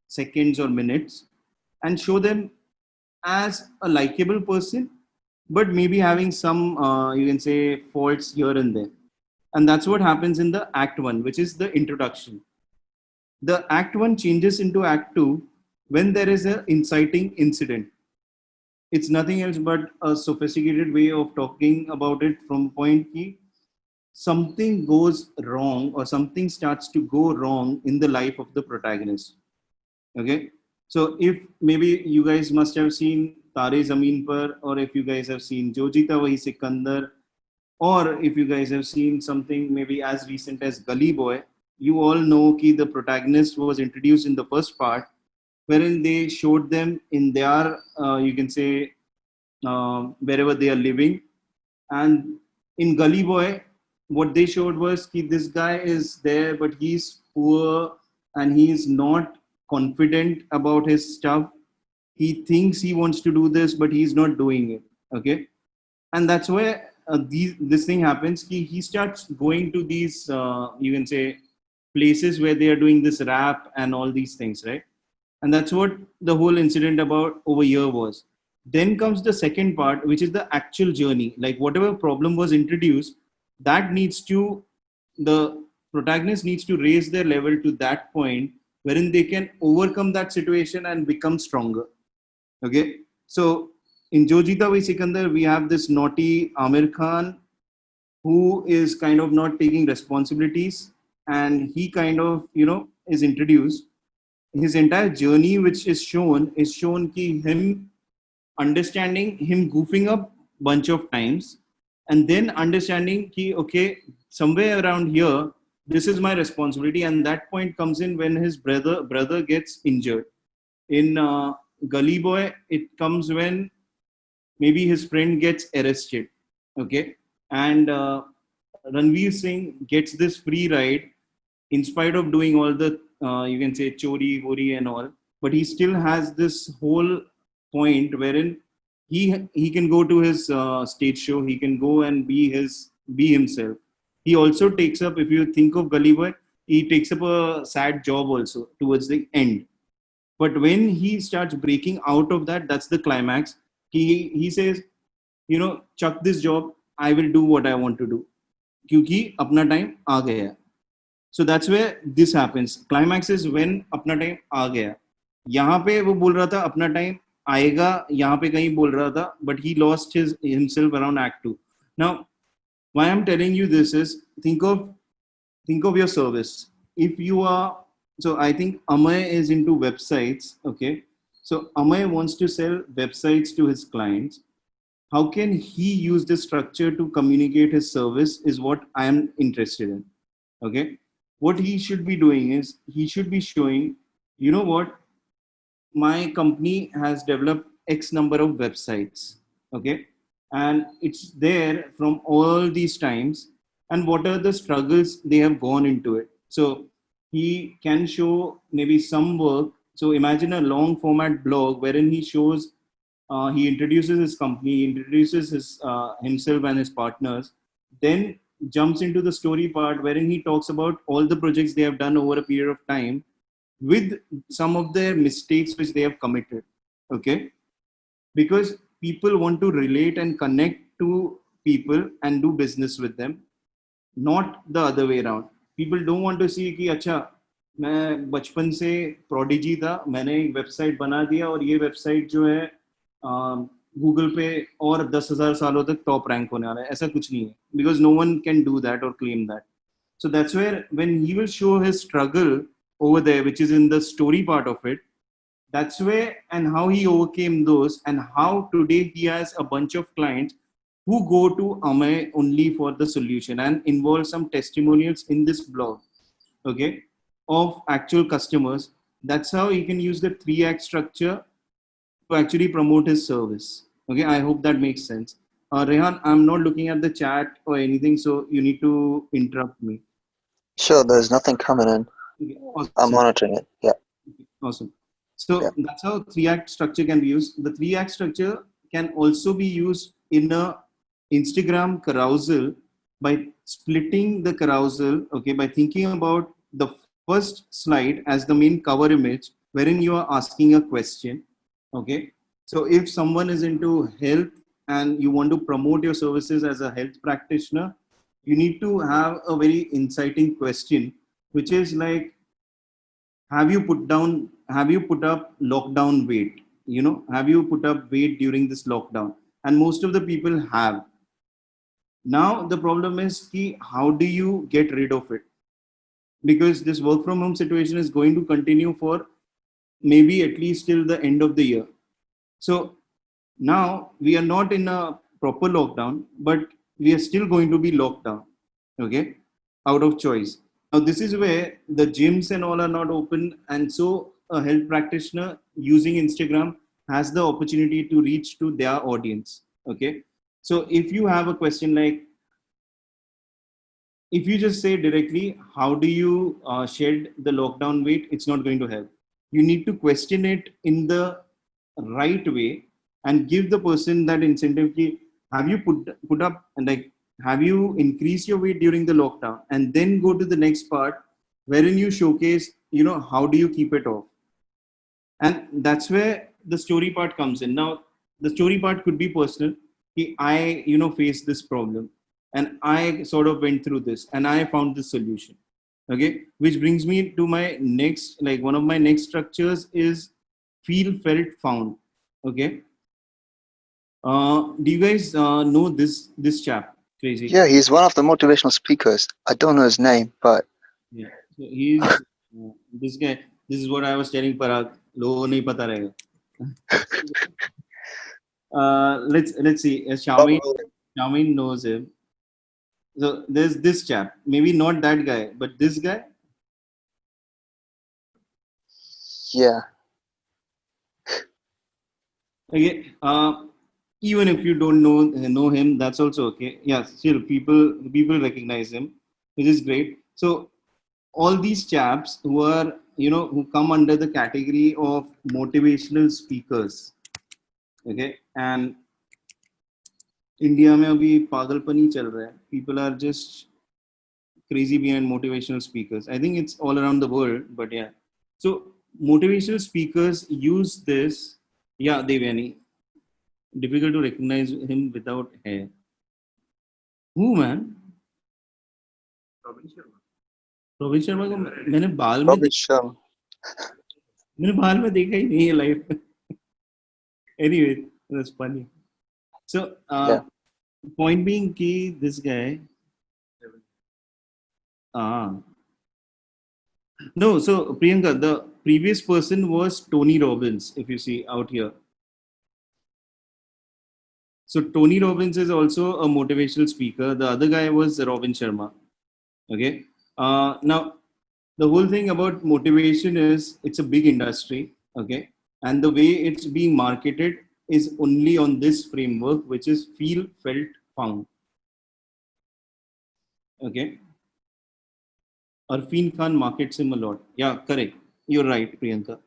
seconds or minutes, and show them as a likable person, but maybe having some, you can say, faults here and there. And that's what happens in the act one, which is the introduction. The act one changes into act two when there is an inciting incident. It's nothing else but a sophisticated way of talking about it from point key. Something goes wrong or something starts to go wrong in the life of the protagonist. Okay. So if maybe you guys must have seen Tare Zameen Par, or if you guys have seen Jo Jeeta Wahi Sikandar, or if you guys have seen something maybe as recent as Gully Boy, you all know that the protagonist was introduced in the first part, wherein they showed them in their, you can say, wherever they are living. And in Gully Boy, what they showed was that this guy is there, but he's poor and he's not confident about his stuff. He thinks he wants to do this, but he's not doing it. Okay, and that's where this thing happens. He starts going to these, you can say, places where they are doing this rap and all these things, right? And that's what the whole incident about over here was. Then comes the second part, which is the actual journey. Like whatever problem was introduced, that needs to, the protagonist needs to raise their level to that point wherein they can overcome that situation and become stronger. Okay, so in Jo Jeeta Wahi Sikandar, we have this naughty Amir Khan who is kind of not taking responsibilities, and he kind of, is introduced. His entire journey, which is shown ki him understanding, him goofing up bunch of times, and then understanding ki okay, somewhere around here, this is my responsibility, and that point comes in when his brother gets injured. In Gully Boy, it comes when maybe his friend gets arrested. Okay, and Ranveer Singh gets this free ride in spite of doing all the, you can say, chori wori and all, but he still has this whole point wherein he can go to his stage show, he can go and be himself. He also takes up, if you think of Gully Boy, he takes up a sad job also towards the end. But when he starts breaking out of that, that's the climax. He says, chuck this job, I will do what I want to do. क्योंकि अपना time आ गया. So that's where this happens. Climax is when अपना time आ गया. यहाँ पे वो बोल रहा था अपना टाइम आएगा, यहाँ पे कहीं बोल रहा था, but he lost himself around Act 2. Now, why I'm telling you this is, think of your service. If you are, so I think Amay is into websites. Okay, so Amay wants to sell websites to his clients. How can he use this structure to communicate his service is what I am interested in. Okay, what he should be doing is he should be showing, you know what, my company has developed X number of websites. Okay, and it's there from all these times, and what are the struggles they have gone into it. So he can show maybe some work. So imagine a long format blog wherein he shows, he introduces his company, he introduces himself and his partners, then jumps into the story part wherein he talks about all the projects they have done over a period of time with some of their mistakes which they have committed. Okay, because people want to relate and connect to people and do business with them, not the other way around. People don't want to see कि अच्छा मैं बचपन से prodigy था, मैंने एक website बना दिया और ये वेबसाइट जो है गूगल पे और 10,000 सालों तक टॉप रैंक होने वाला है. ऐसा कुछ नहीं है, because no one can do that or claim that. So that's where when he will show his struggle over there, which is in the story part of it, that's where and how he overcame those, and how today he has a bunch of clients who go to Amay only for the solution, and involve some testimonials in this blog, okay, of actual customers. That's how he can use the 3 act structure to actually promote his service. Okay, I hope that makes sense. Rehan, I'm not looking at the chat or anything, so you need to interrupt me. Sure, there's nothing coming in. Okay, I'm awesome. monitoring it. Yeah. Awesome. So Yeah. that's how 3 act structure can be used. The 3 act structure can also be used in a Instagram carousel by splitting the carousel, okay, by thinking about the first slide as the main cover image, wherein you are asking a question, okay. So if someone is into health and you want to promote your services as a health practitioner, you need to have a very inciting question, which is like, have you put up lockdown weight, have you put up weight during this lockdown? And most of the people have. Now the problem is ki, how do you get rid of it? Because this work from home situation is going to continue for maybe at least till the end of the year. So now we are not in a proper lockdown, but we are still going to be locked down, okay, out of choice. Now this is where the gyms and all are not open, and so a health practitioner using Instagram has the opportunity to reach to their audience. Okay, so if you have a question like, if you just say directly, how do you shed the lockdown weight, it's not going to help. You need to question it in the right way and give the person that incentive ki, have you put up, and like, have you increased your weight during the lockdown, and then go to the next part wherein you showcase, how do you keep it off. And that's where the story part comes in. Now the story part could be personal. I faced this problem, and I sort of went through this, and I found this solution. Okay, which brings me to my next, like, one of my next structures is feel, felt, found. Okay, do you guys know this chap? Crazy. Yeah, he's one of the motivational speakers. I don't know his name, but Yeah, so he's this guy. This is what I was telling Parag. Logo nahi pata rahega. Let's see. Shamin knows him. So there's this chap. Maybe not that guy, but this guy. yeah. Okay. Even if you don't know him, that's also okay. Yeah. Still, people recognize him, which is great. So all these chaps who are, who come under the category of motivational speakers. Okay, and India में अभी पागलपनी चल रहा है. People are just crazy behind motivational speakers. I think it's all around the world, but yeah. So motivational speakers use this. Yeah, Devyani. Difficult to recognize him without hair. Who, man? Robin Sharma को Robert Sharma. मैंने बाल में देखा ही नहीं है life में. Anyway, that's funny. So Yeah. point being कि this guy. No, so Priyanka, the previous person was Tony Robbins, if you see out here. So Tony Robbins is also a motivational speaker. The other guy was Robin Sharma. Okay. Now, the whole thing about motivation is it's a big industry. Okay. And the way it's being marketed is only on this framework, which is feel, felt, found. Okay. Arfin Khan markets him a lot. Yeah, correct. You're right, Priyanka.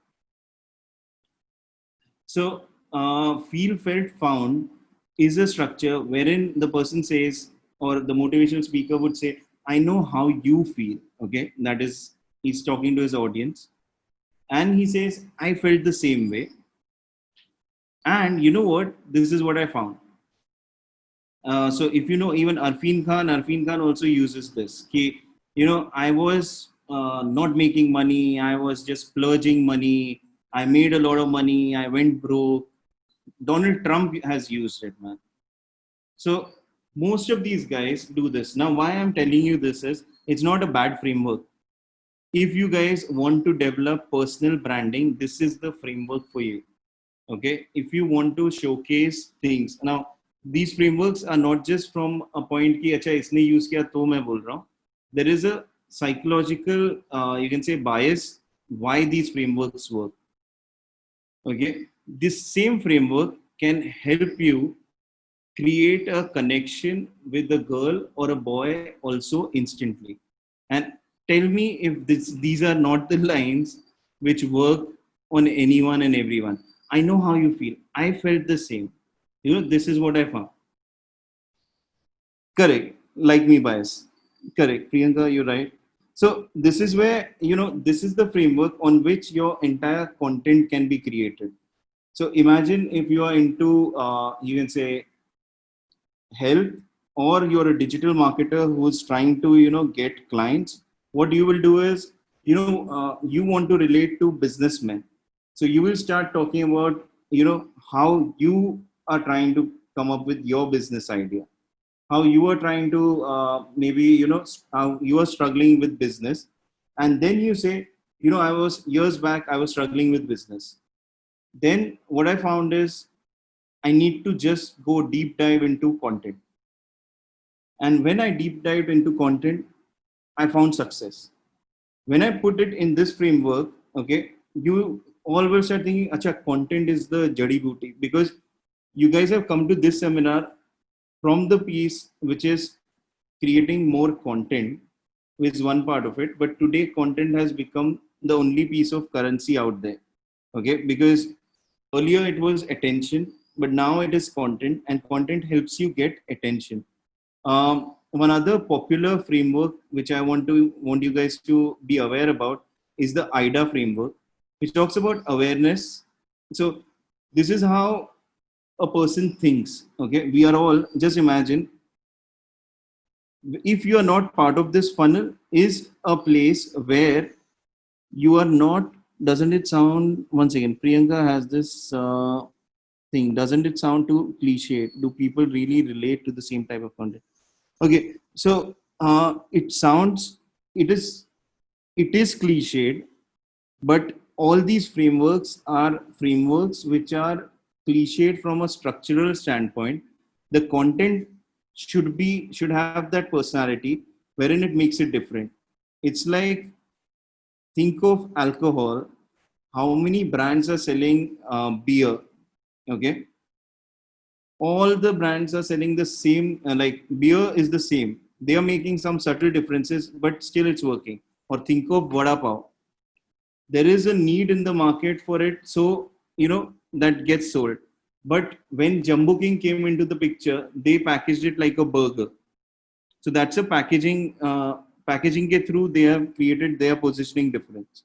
So, feel, felt, found is a structure wherein the person says, or the motivational speaker would say, I know how you feel. Okay, that is, he's talking to his audience. And he says, I felt the same way. And you know what? This is what I found. So if you know even Arfin Khan also uses this. Ki, I was not making money. I was just splurging money. I made a lot of money. I went broke. Donald Trump has used it, man. So most of these guys do this. Now, why I'm telling you this is it's not a bad framework. If you guys want to develop personal branding, this is the framework for you. Okay. If you want to showcase things. Now, these frameworks are not just from a point ki acha isne use kiya to main bol raha hu. There is a psychological, you can say, bias why these frameworks work. Okay. This same framework can help you create a connection with a girl or a boy also instantly. And tell me if these are not the lines which work on anyone and everyone. I know how you feel. I felt the same. This is what I found. Correct. Like me bias. Correct. Priyanka, you're right. So this is where, this is the framework on which your entire content can be created. So imagine if you are into, you can say, health, or you're a digital marketer who's trying to get clients. What you will do is you want to relate to businessmen, so you will start talking about how you are trying to come up with your business idea, how you are trying to maybe how you are struggling with business. And then you say, I was years back, I was struggling with business. Then what I found is I need to just go deep dive into content. And when I deep dived into content, I found success. When I put it in this framework, okay, you all will start thinking, acha, content is the jadi booty, because you guys have come to this seminar from the piece which is creating more content, is one part of it. But today, content has become the only piece of currency out there. Okay, because earlier it was attention, but now it is content, and content helps you get attention. One other popular framework which I want you guys to be aware about is the IDA framework, which talks about awareness. So this is how a person thinks. Okay, we are all, just imagine, if you are not part of this funnel, is a place where you are not. Doesn't it sound, once again, Priyanka has this thing, doesn't it sound too cliche? Do people really relate to the same type of content? Okay, so it sounds, it is cliched, but all these frameworks are frameworks which are cliched from a structural standpoint. The content should have that personality wherein it makes it different. It's like, think of alcohol. How many brands are selling beer? Okay, all the brands are selling the same, like beer is the same. They are making some subtle differences, but still it's working. Or think of vada pav. There is a need in the market for it, so that gets sold. But when Jumbo King came into the picture, they packaged it like a burger. So that's a packaging ke through they have created their positioning difference.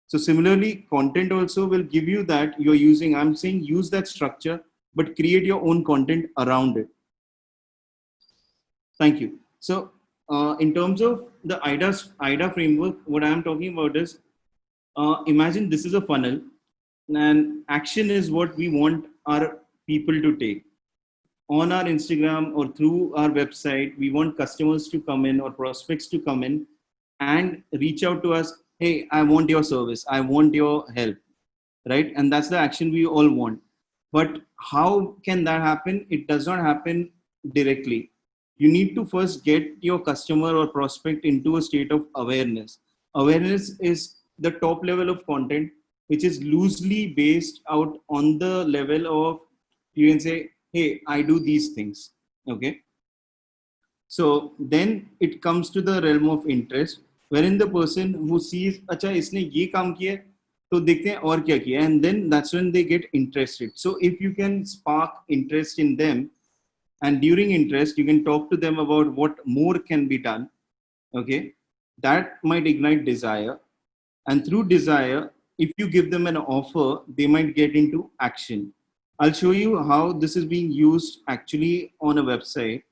So similarly, content also will give you that. You're using, I'm saying, use that structure, but create your own content around it. Thank you. So in terms of the IDA framework, what I'm talking about is, imagine this is a funnel, and action is what we want our people to take. On our Instagram or through our website, we want customers to come in or prospects to come in and reach out to us. Hey, I want your service. I want your help. Right. And that's the action we all want. But how can that happen? It does not happen directly. You need to first get your customer or prospect into a state of awareness. Awareness is the top level of content, which is loosely based out on the level of, you can say, hey, I do these things. Okay. So then it comes to the realm of interest, wherein the person who sees, अच्छा इसने ये काम किया है, तो देखते हैं और क्या किया, and then that's when they get interested. So if you can spark interest in them, and during interest you can talk to them about what more can be done, okay, that might ignite desire. And through desire, if you give them an offer, they might get into action. I'll show you how this is being used actually on a website.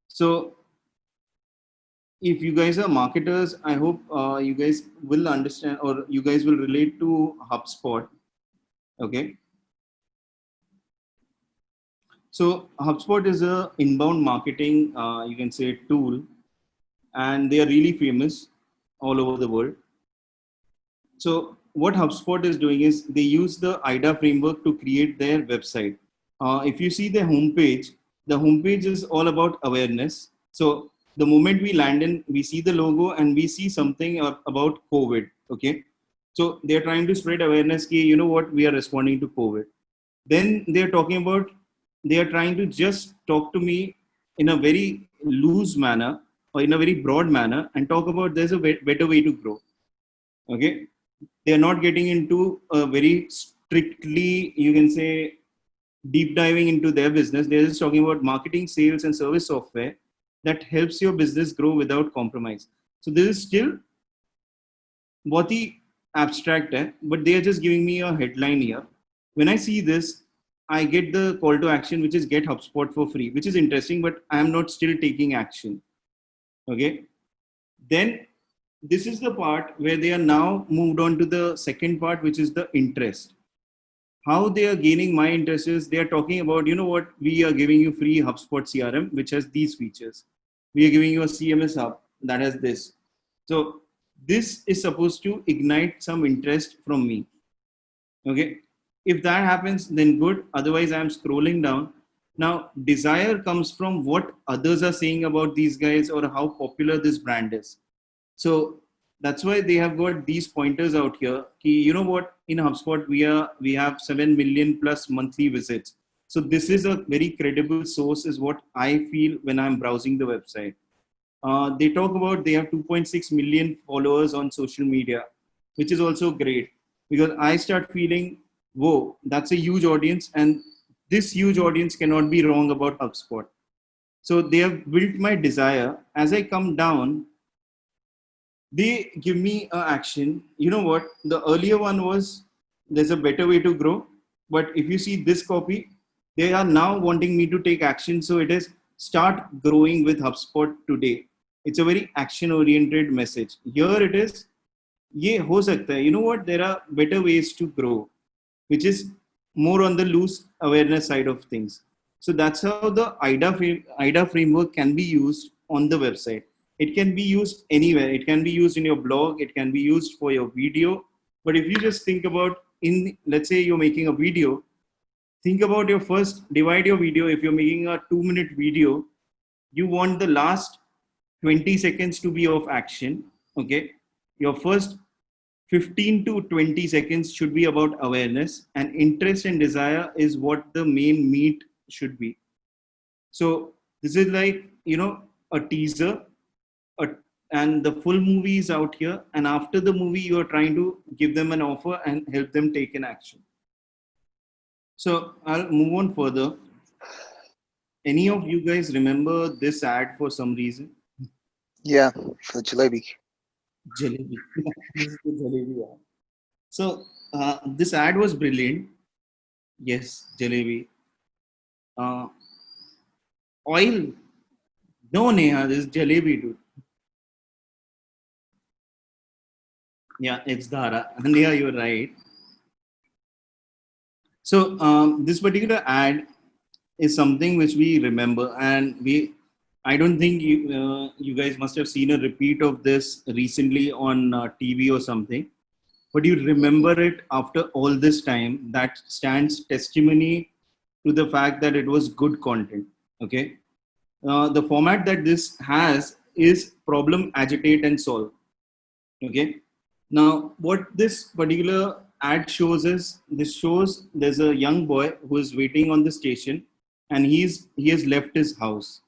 So if you guys are marketers, I hope you guys will understand or you guys will relate to HubSpot. Okay. So HubSpot is a inbound marketing, you can say, tool, and they are really famous all over the world. So what HubSpot is doing is they use the IDA framework to create their website. If you see the homepage is all about awareness. So the moment we land in, we see the logo and we see something about COVID. Okay. So they're trying to spread awareness. Ki, you know what? We are responding to COVID. Then they're talking about, they are trying to just talk to me in a very loose manner or in a very broad manner and talk about there's a better way to grow. Okay. They are not getting into a very strictly, you can say, deep diving into their business. They're just talking about marketing, sales, and service software that helps your business grow without compromise. So this is still बहुत ही abstract है, but they are just giving me a headline here. When I see this, I get the call to action, which is get HubSpot for free, which is interesting, but I am not still taking action. Okay. Then this is the part where they are now moved on to the second part, which is the interest. How they are gaining my interest is they are talking about, you know what, we are giving you free HubSpot CRM, which has these features. We are giving you a CMS hub that has this. So this is supposed to ignite some interest from me. Okay. If that happens, then good. Otherwise, I'm scrolling down. Now, desire comes from what others are saying about these guys or how popular this brand is. So that's why they have got these pointers out here. Ki, you know what? In HubSpot, we have 7 million plus monthly visits. So this is a very credible source, is what I feel when I'm browsing the website. They talk about they have 2.6 million followers on social media, which is also great because I start feeling, whoa, that's a huge audience, and this huge audience cannot be wrong about HubSpot. So they have built my desire. As I come down, they give me a action. You know what? The earlier one was there's a better way to grow. But if you see this copy, they are now wanting me to take action. So it is start growing with HubSpot today. It's a very action oriented message. Here it is, ये हो सकता है. You know what? There are better ways to grow, which is more on the loose awareness side of things. So that's how the IDA framework can be used on the website. It can be used anywhere. It can be used in your blog. It can be used for your video. But if you just think about let's say you're making a video, think about divide your video. If you're making a 2-minute video, you want the last 20 seconds to be of action. Okay. Your first 15 to 20 seconds should be about awareness, and interest and desire is what the main meat should be. So this is like, a teaser, a, and the full movie is out here. And after the movie, you are trying to give them an offer and help them take an action. So I'll move on further. Any of you guys remember this ad for some reason? Yeah, for Jalebi. Jalebi. This is the Jalebi ad. So this ad was brilliant. Yes, Jalebi. Oil. No, Neha, this is Jalebi, dude. Yeah, it's Dhara. Neha, you're right. So this particular ad is something which we remember, and I don't think you guys must have seen a repeat of this recently on TV or something, but you remember it after all this time. That stands testimony to the fact that it was good content. Okay. The format that this has is problem, agitate, and solve. Okay. Now, what this particular ad shows is this shows there's a young boy who is waiting on the station, and he has left his house.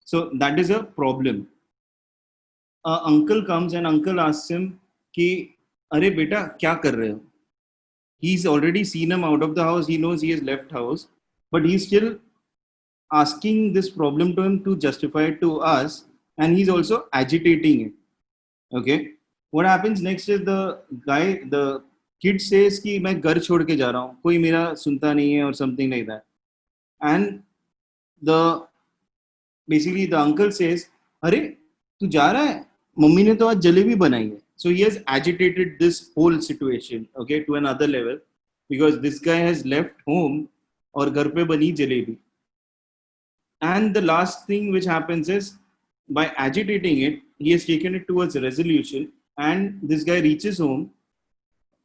So that is a problem. Uncle comes and uncle asks him, "Ki, अरे बेटा क्या कर रहे हो?" He's already seen him out of the house. He knows he has left house, but he's still asking this problem to him to justify it to us, and he's also agitating it. Okay. What happens next is the kid says कि मैं घर छोड़ के जा रहा हूँ, कोई मेरा सुनता नहीं है, or something like that. And basically the uncle says, अरे तू जा रहा है, मम्मी ने तो आज जलेबी बनाई है. So he has agitated this whole situation, okay, to another level, because this guy has left home और घर पे बनी jalebi. And the last thing which happens is, by agitating it, he has taken it towards a resolution. And this guy reaches home.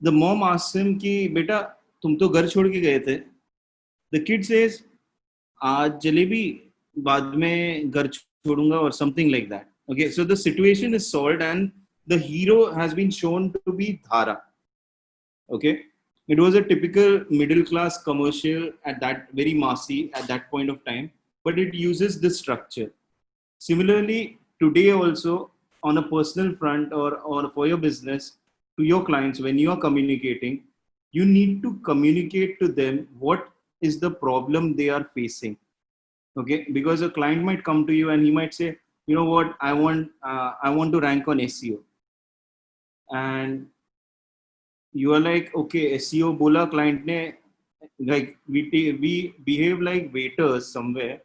The mom asks him कि बेटा तुम तो घर छोड़ के गए थे. The kid says, आज जलेबी, बाद में घर छोड़ूंगा, or something like that. Okay, so the situation is solved and the hero has been shown to be Dhara. Okay, it was a typical middle class commercial at that, very massy at that point of time, but it uses this structure. Similarly, today also, on a personal front, or for your business, to your clients, when you are communicating, you need to communicate to them what is the problem they are facing. Okay, because a client might come to you and he might say, you know what, I want to rank on SEO. And you are like, okay, SEO bola client ne, like we behave like waiters somewhere.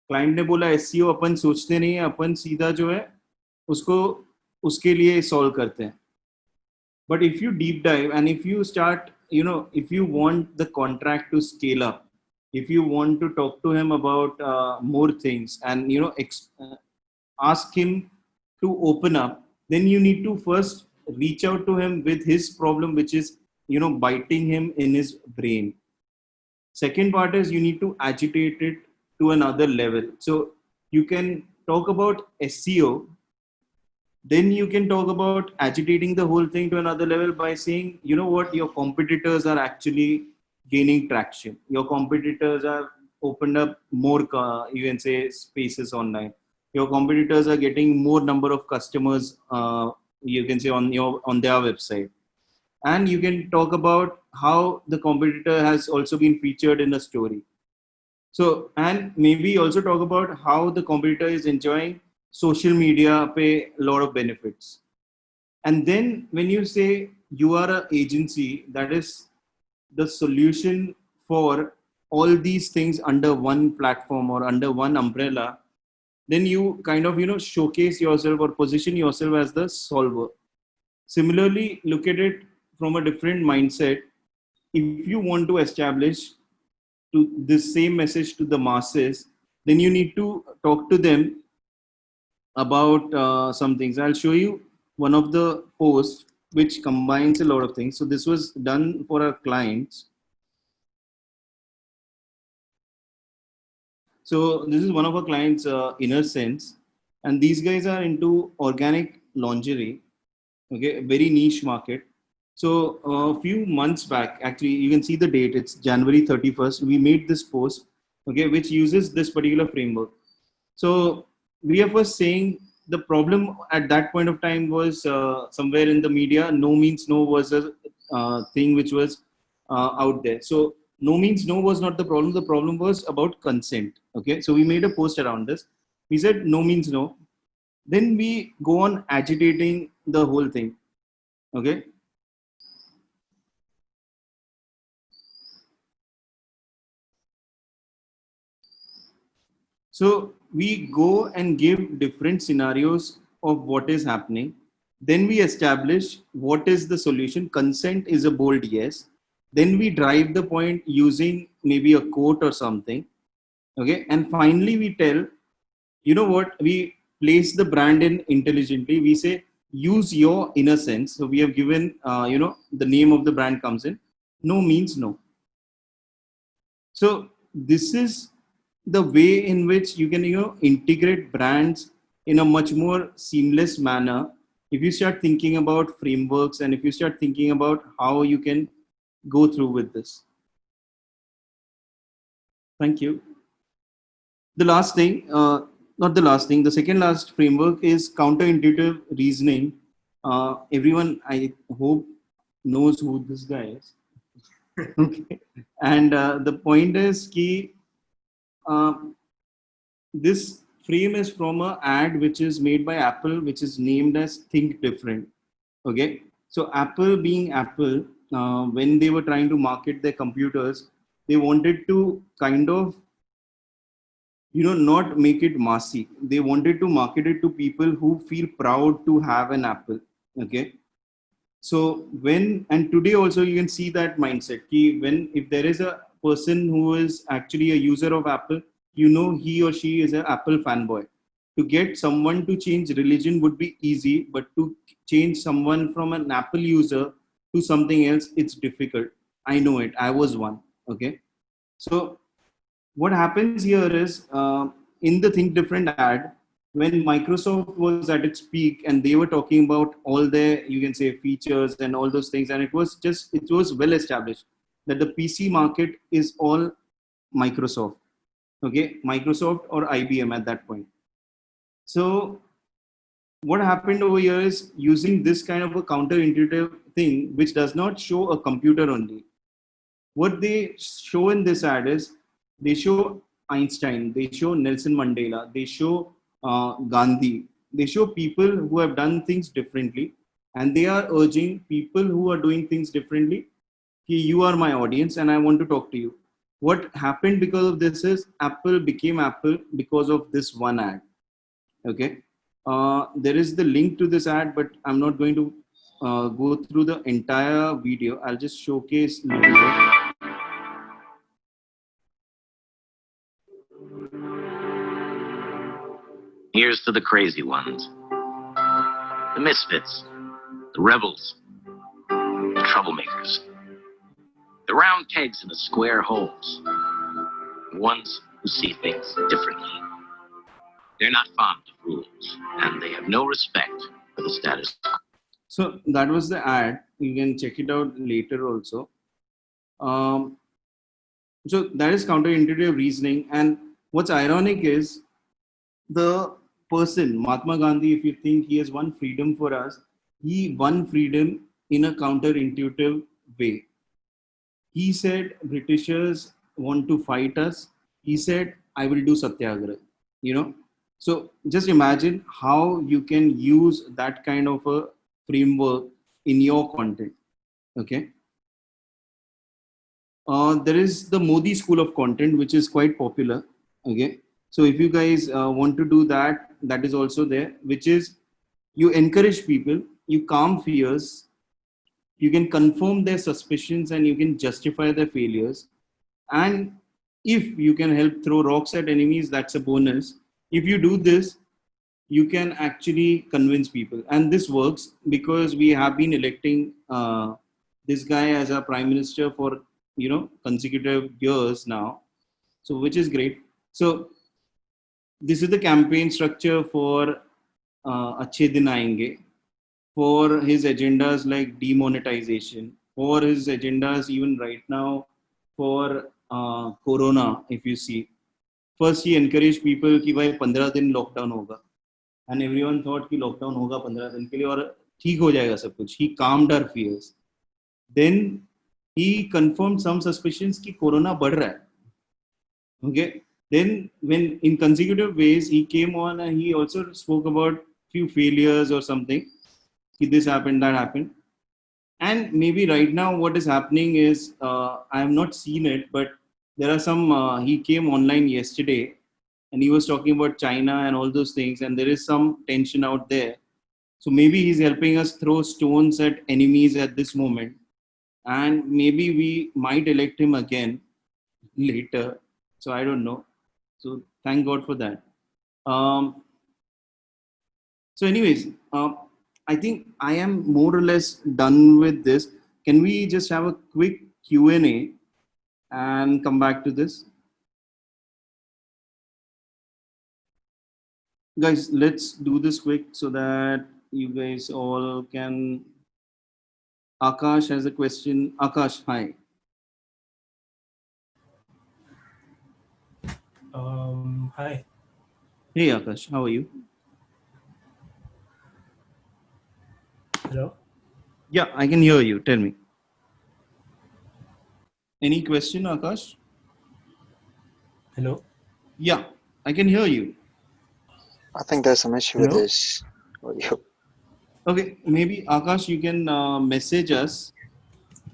Client ने बोला SEO, अपन सोचते नहीं है, अपन सीधा जो है उसको उसके लिए solve करते हैं. But if you deep dive and if you start, if you want the contract to scale up, if you want to talk to him about more things, and ask him to open up, then you need to first reach out to him with his problem, which is biting him in his brain. Second part is, you need to agitate it to another level. So you can talk about SEO, then you can talk about agitating the whole thing to another level by saying, you know what, your competitors are actually gaining traction. Your competitors are opened up more, you can say, spaces online. Your competitors are getting more number of customers, you can say, on their website. And you can talk about how the competitor has also been featured in a story. So, and maybe also talk about how the competitor is enjoying social media, pay a lot of benefits. And then when you say you are an agency that is the solution for all these things under one platform or under one umbrella, then you kind of, showcase yourself or position yourself as the solver. Similarly, look at it from a different mindset. If you want to establish to this same message to the masses, then you need to talk to them about some things. I'll show you one of the posts which combines a lot of things. So this was done for our clients. So this is one of our clients, Inner Sense, and these guys are into organic lingerie. Okay, very niche market. So a few months back, actually, you can see the date. It's January 31st. We made this post, okay, which uses this particular framework. So we are first saying the problem at that point of time was somewhere in the media. No means no was a thing which was out there. So no means no was not the problem. The problem was about consent. Okay, so we made a post around this. We said no means no. Then we go on agitating the whole thing. Okay. So we go and give different scenarios of what is happening. Then we establish what is the solution. Consent is a bold yes. Then we drive the point using maybe a quote or something. Okay. And finally we tell, you know what, we place the brand in intelligently. We say, use your inner sense. So we have given, the name of the brand comes in. No means no. So this is the way in which you can integrate brands in a much more seamless manner. If you start thinking about frameworks and if you start thinking about how you can go through with this. Thank you. The last thing, not the last thing, the second last framework is counterintuitive reasoning. Everyone, I hope, knows who this guy is. Okay. And the point is key. This frame is from an ad which is made by Apple, which is named as Think Different. Okay. So Apple being Apple, when they were trying to market their computers, they wanted to kind of not make it massy. They wanted to market it to people who feel proud to have an Apple. Okay. So and today also you can see that mindset. When if there is a person who is actually a user of Apple, he or she is an Apple fanboy. To get someone to change religion would be easy, but to change someone from an Apple user to something else, it's difficult. I know it. I was one. Okay. So what happens here is in the Think Different ad, when Microsoft was at its peak and they were talking about all their, you can say, features and all those things, and it was well established that the PC market is all Microsoft. Okay, Microsoft or IBM at that point. So what happened over here is using this kind of a counterintuitive thing, which does not show a computer only. What they show in this ad is they show Einstein, they show Nelson Mandela, they show Gandhi, they show people who have done things differently, and they are urging people who are doing things differently, you are my audience and I want to talk to you. What happened because of this is Apple became Apple because of this one ad. Okay. There is the link to this ad, but I'm not going to go through the entire video. I'll just showcase a little bit. Here's to the crazy ones, the misfits, the rebels, the troublemakers, the round pegs in the square holes, the ones who see things differently. They're not fond of rules, and they have no respect for the status quo. So that was the ad. You can check it out later also. So that is counterintuitive reasoning. And what's ironic is the person, Mahatma Gandhi, if you think he has won freedom for us, he won freedom in a counterintuitive way. He said Britishers want to fight us. He said, I will do satyagraha. So just imagine how you can use that kind of a framework in your content. Okay. There is the Modi school of content, which is quite popular. Okay. So if you guys want to do that, that is also there, which is you encourage people, you calm fears, you can confirm their suspicions, and you can justify their failures. And if you can help throw rocks at enemies, that's a bonus. If you do this, you can actually convince people. And this works because we have been electing this guy as our prime minister for, consecutive years now. So, which is great. So, this is the campaign structure for Achhe Din Aayenge, for his agendas like demonetization, for his agendas even right now for Corona, if you see. First, he encouraged people कि भाई 15 दिन lockdown होगा, and everyone thought कि lockdown होगा 15 दिन के लिए और ठीक हो जाएगा सब कुछ. He calmed our fears. Then he confirmed some suspicions कि कोरोना बढ़ रहा है. Okay. Then when in consecutive ways he came on and he also spoke about few failures or something. This happened, that happened. And maybe right now what is happening is, I have not seen it, but there are some, he came online yesterday and he was talking about China and all those things. And there is some tension out there. So maybe he's helping us throw stones at enemies at this moment. And maybe we might elect him again later. So I don't know. So thank God for that. So anyways, I think I am more or less done with this. Can we just have a quick Q&A and come back to this? Guys, let's do this quick so that you guys all can. Akash has a question. Akash, hi. Hi. Hey Akash, how are you? Hello. Yeah, I can hear you. Tell me. Any question, Akash? Hello. Yeah, I can hear you. I think there's some issue with his audio. Okay, maybe Akash, you can message us.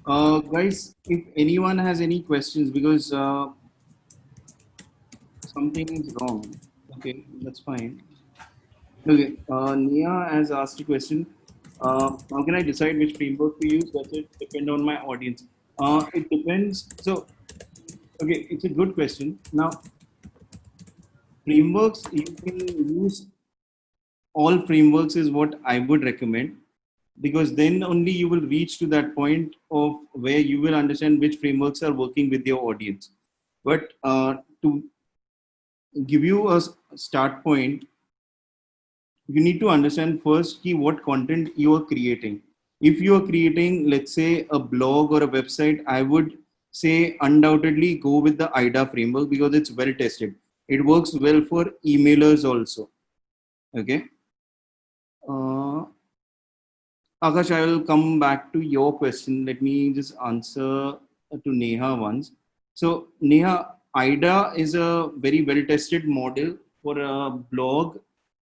Guys, if anyone has any questions, because something is wrong. Okay, that's fine. Okay, Nia has asked a question. How can I decide which framework to use? Does it depend on my audience? It depends. So, okay, it's a good question. Now, frameworks, you can use all frameworks is what I would recommend, because then only you will reach to that point of where you will understand which frameworks are working with your audience. But to give you a start point, you need to understand first key what content you are creating. If you are creating, let's say, a blog or a website, I would say undoubtedly go with the IDA framework because it's well tested. It works well for emailers also. Okay. Uh, Akash, I will come back to your question. Let me just answer to Neha once. So, Neha, IDA is a very well tested model for a blog,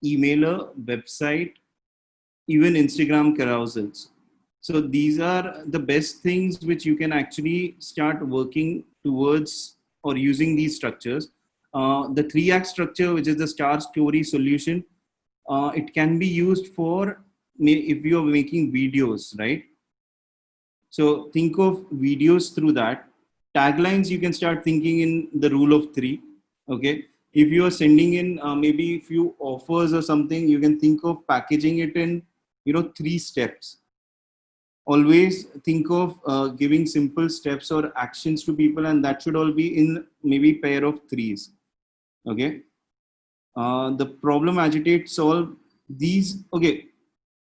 emailer, website, even Instagram carousels. So these are the best things which you can actually start working towards or using these structures. The 3-act structure, which is the star story solution, it can be used for if you are making videos, right? So think of videos through that. Taglines, you can start thinking in the rule of three. Okay. If you are sending in maybe few offers or something, you can think of packaging it in, 3 steps. Always think of giving simple steps or actions to people, and that should all be in maybe pair of threes. Okay. The problem agitate solve these. Okay,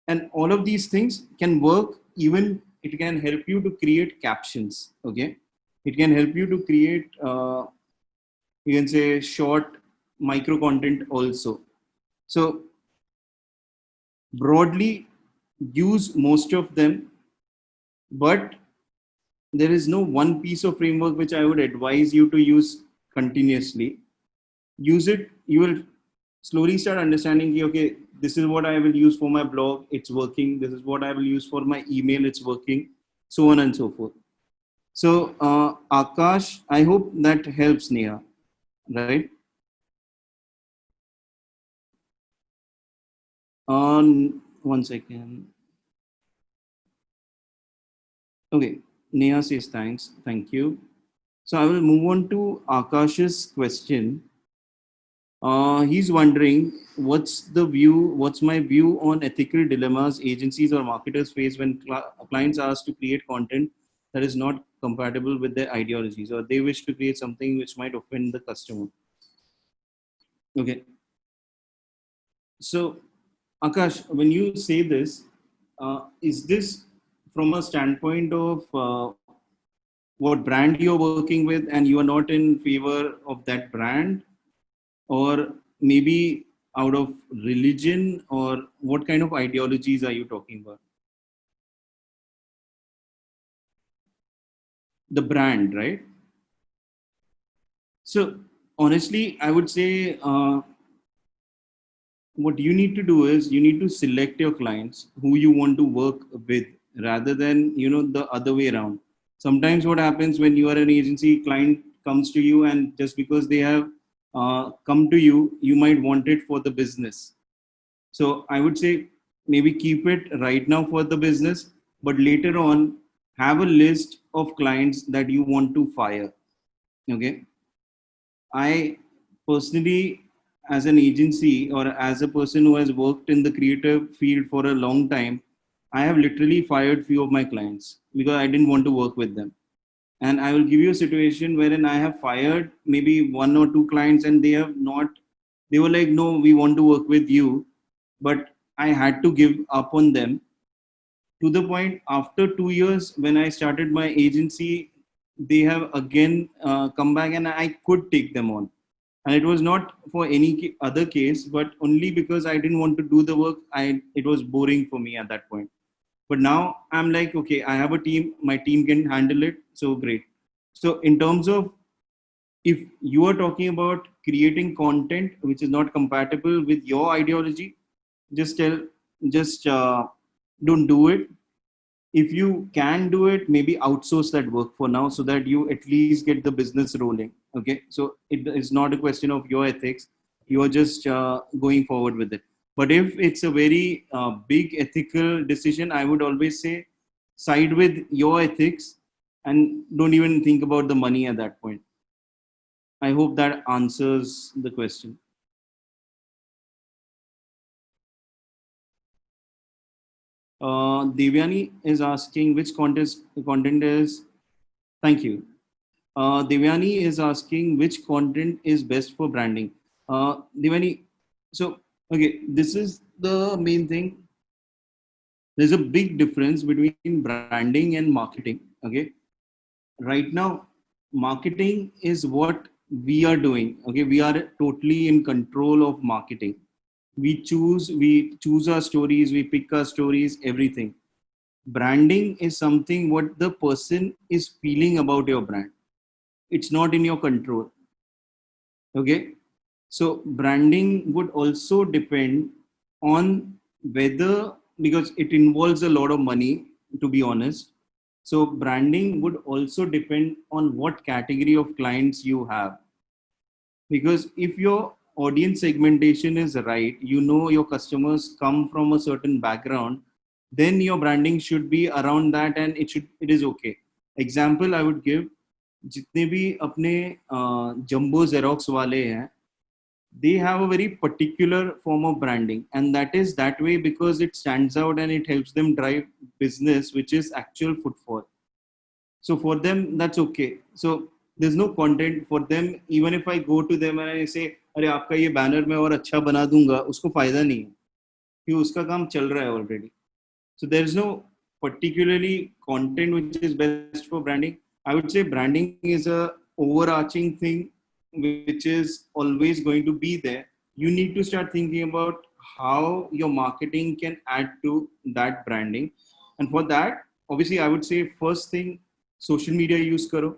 and all of these things can work. Even it can help you to create captions. Okay, it can help you to create you can say short micro content also. So broadly use most of them, but there is no one piece of framework which I would advise you to use continuously. Use it, you will slowly start understanding, okay, this is what I will use for my blog, it's working. This is what I will use for my email, it's working, so on and so forth. So, Akash, I hope that helps, Neha, right? One second. Okay, Neha says thanks, thank you. So I will move on to Akash's question. He's wondering what's my view on ethical dilemmas agencies or marketers face when clients ask to create content that is not compatible with their ideologies, or they wish to create something which might offend the customer. Okay. So, Akash, when you say this, is this from a standpoint of what brand you're working with and you are not in favor of that brand, or maybe out of religion, or what kind of ideologies are you talking about? The brand, right? So honestly, I would say what you need to do is you need to select your clients who you want to work with, rather than the other way around. Sometimes what happens when you are an agency, client comes to you, and just because they have come to you, you might want it for the business. So I would say maybe keep it right now for the business, but later on have a list of clients that you want to fire. Okay. I personally, as an agency or as a person who has worked in the creative field for a long time, I have literally fired few of my clients because I didn't want to work with them. And I will give you a situation wherein I have fired maybe 1 or 2 clients, and they were like, no, we want to work with you. But I had to give up on them, to the point after 2 years when I started my agency, they have again come back and I could take them on. And it was not for any other case, but only because I didn't want to do the work. It was boring for me at that point. But now I'm like, okay, I have a team, my team can handle it, so great. So in terms of, if you are talking about creating content which is not compatible with your ideology, just tell, just don't do it. If you can do it, maybe outsource that work for now so that you at least get the business rolling. Okay, so it is not a question of your ethics. You are just going forward with it. But if it's a very big ethical decision, I would always say side with your ethics and don't even think about the money at that point. I hope that answers the question. Devyani is asking which content is. Thank you. Devyani is asking which content is best for branding. Devyani, so okay, this is the main thing. There's a big difference between branding and marketing. Okay, right now, marketing is what we are doing. Okay, we are totally in control of marketing. We choose our stories, we pick our stories, everything. Branding is something what the person is feeling about your brand. It's not in your control. Okay, so branding would also depend on whether, because it involves a lot of money, to be honest. So branding would also depend on what category of clients you have. Because if your audience segmentation is right, you know your customers come from a certain background, then your branding should be around that and it is okay. Example I would give, जितने भी अपने jumbo xerox वाले हैं, they have a very particular form of branding, and that is that way because it stands out and it helps them drive business which is actual footfall. So for them that's okay. So there's no content for them. Even if I go to them and I say अरे आपका ये banner मैं और अच्छा बना दूंगा, उसको फायदा नहीं है कि उसका काम चल रहा है already. So there is no particularly content which is best for branding. I would say branding is a overarching thing which is always going to be there. You need to start thinking about how your marketing can add to that branding. And for that, obviously, I would say first thing, social media use karo.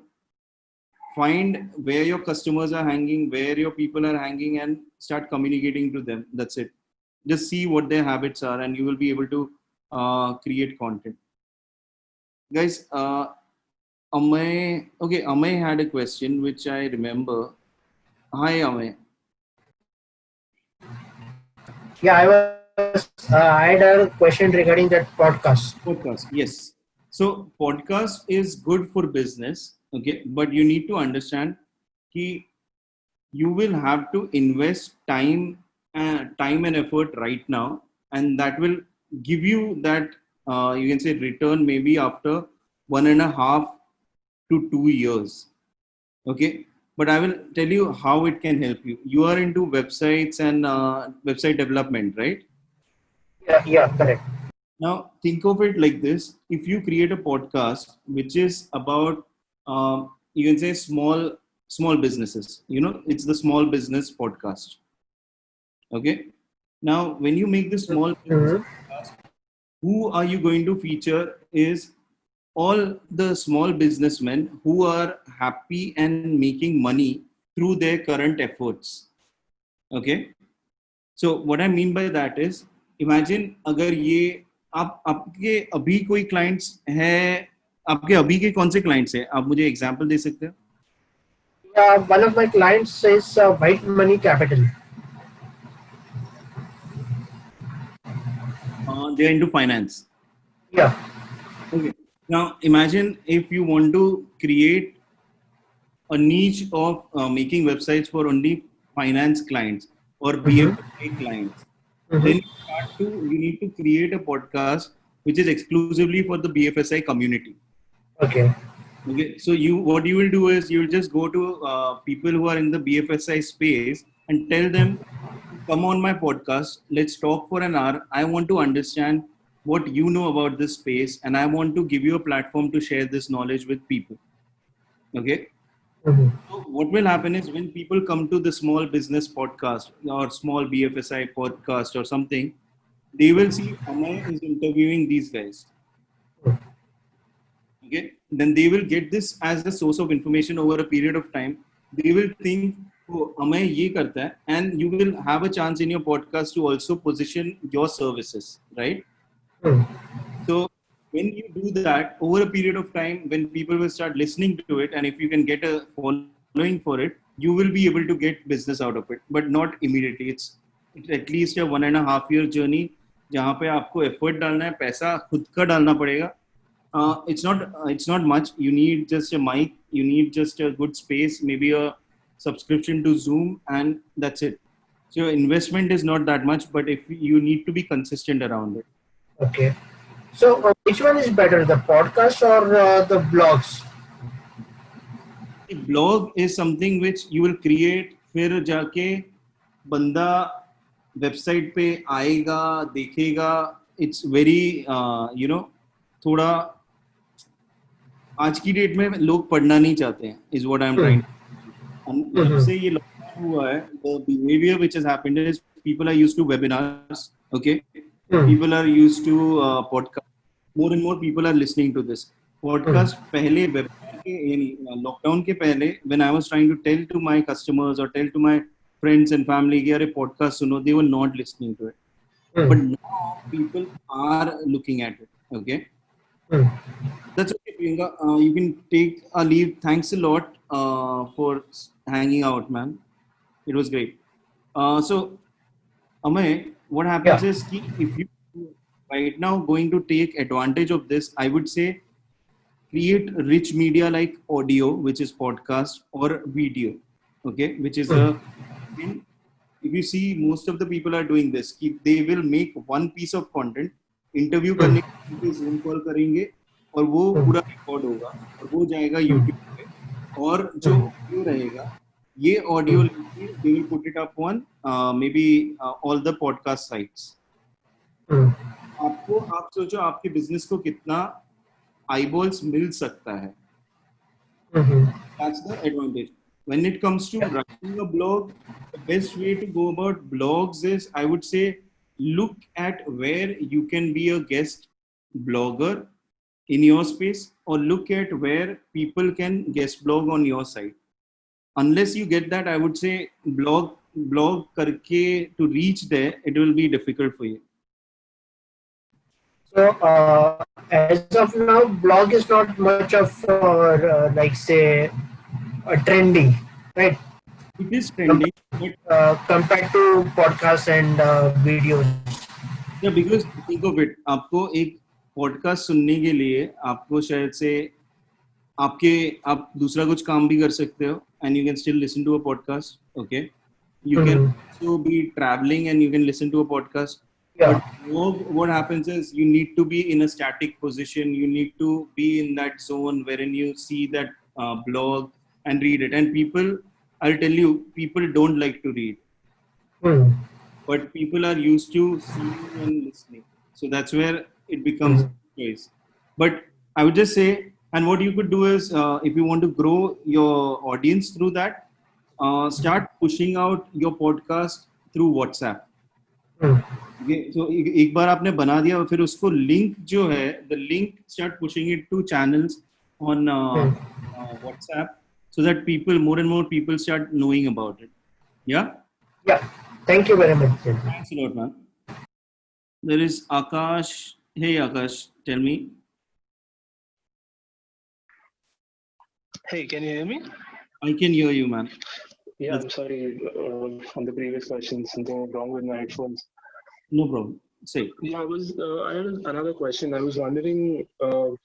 Find where your customers are hanging, where your people are hanging, and start communicating to them. That's it. Just see what their habits are, and you will be able to create content. Guys, Amay had a question which I remember. Hi, Amay. Yeah, I had a question regarding that podcast. Podcast, yes. So podcast is good for business, okay, but you need to understand that you will have to invest time and effort right now, and that will give you that you can say return maybe after 1.5 to 2 years. Okay, but I will tell you how it can help you. You are into websites and website development, right? Yeah, correct. Now think of it like this: if you create a podcast which is about you can say small businesses, it's the small business podcast. Okay, now when you make the small business Mhm. podcast, who are you going to feature is all the small businessmen who are happy and making money through their current efforts. Okay, so what I mean by that is, imagine अगर ये आपके अभी कोई clients है, आपके अभी के कौन से clients हैं, आप मुझे example दे सकते हैं? Yeah, one of my clients is White Money Capital. They are into finance. Yeah. Okay. Now imagine if you want to create a niche of making websites for only finance clients or Mm-hmm. BFSI clients. Then Mm-hmm. you need to create a podcast which is exclusively for the BFSI community. Okay. Okay, so what you will do is you will just go to people who are in the BFSI space and tell them, come on my podcast, let's talk for an hour. I want to understand what you know about this space, and I want to give you a platform to share this knowledge with people. Okay, Mm-hmm. so what will happen is when people come to the small business podcast or small BFSI podcast or something, they will see Amay is interviewing these guys. Okay, then they will get this as a source of information over a period of time. They will think, oh, Amay ye karta hai, and you will have a chance in your podcast to also position your services, right? Mm. So when you do that over a period of time, when people will start listening to it, and if you can get a following for it, you will be able to get business out of it, but not immediately. It's at least a 1.5 year journey जहाँ पे आपको effort डालना है, पैसा खुद का डालना पड़ेगा. It's not much. You need just a mic, you need just a good space, maybe a subscription to Zoom, and that's it. So investment is not that much, but if you need to be consistent around it. Okay. So which one is better, the podcast or the blogs? The blog is something which you will create, फिर जाके बंदा website पे आएगा, देखेगा. It's very थोड़ा आज की date में लोग पढ़ना नहीं चाहते हैं, is what I'm trying to. जब से ये लॉकडाउन हुआ है, the behavior which has happened is people are used to webinars, okay? People are used to podcast. More and more people are listening to this podcast. पहले webinar के lockdown के पहले, when I was trying to tell to my customers or tell to my friends and family कि अरे podcast सुनो, they were not listening to it. But now people are looking at it, okay? That's okay, Priyanka. You can take a leave. Thanks a lot for hanging out, man. It was great. So, Amay, what happens is if you right now going to take advantage of this, I would say create rich media like audio, which is podcast, or video, okay, which is a. If you see, most of the people are doing this. They will make one piece of content, interview करने के लिए Zoom call करेंगे, और वो पूरा record होगा और वो जाएगा YouTube पे, और जो ऑडियो रहेगा, ये audio they will put it up on maybe all the podcast sites. आप सोचो आपके बिजनेस को कितना eyeballs मिल सकता है. That's the advantage. When it comes to writing a blog, the best way to go about blogs is, I would say, look at where you can be a guest blogger in your space, or look at where people can guest blog on your site. Unless you get that, I would say blog karke to reach there, it will be difficult for you. So as of now, blog is not much of like say a trendy, right? It is trending, but compared to podcasts and videos. Yeah, because think of it, आपको एक podcast सुनने के लिए आपको शायद से आप दूसरा कुछ काम भी कर सकते हो, and you can still listen to a podcast, okay? You can also be traveling and you can listen to a podcast. Yeah. But what happens is you need to be in a static position. You need to be in that zone wherein you see that blog and read it. And people, I'll tell you, people don't like to read. But people are used to seeing and listening. So that's where it becomes choice. But I would just say, and what you could do is, if you want to grow your audience through that, start pushing out your podcast through WhatsApp. So एक बार आपने बना दिया, फिर उसको link जो है, the link start pushing it to channels on WhatsApp, so that more and more people start knowing about it. Yeah. Yeah. Thank you very much. Thanks a lot, man. There is Akash. Hey, Akash, tell me. Hey, can you hear me? I can hear you, man. Yeah, I'm sorry on the previous question, something wrong with my headphones. No problem. Say. Yeah, I had another question. I was wondering how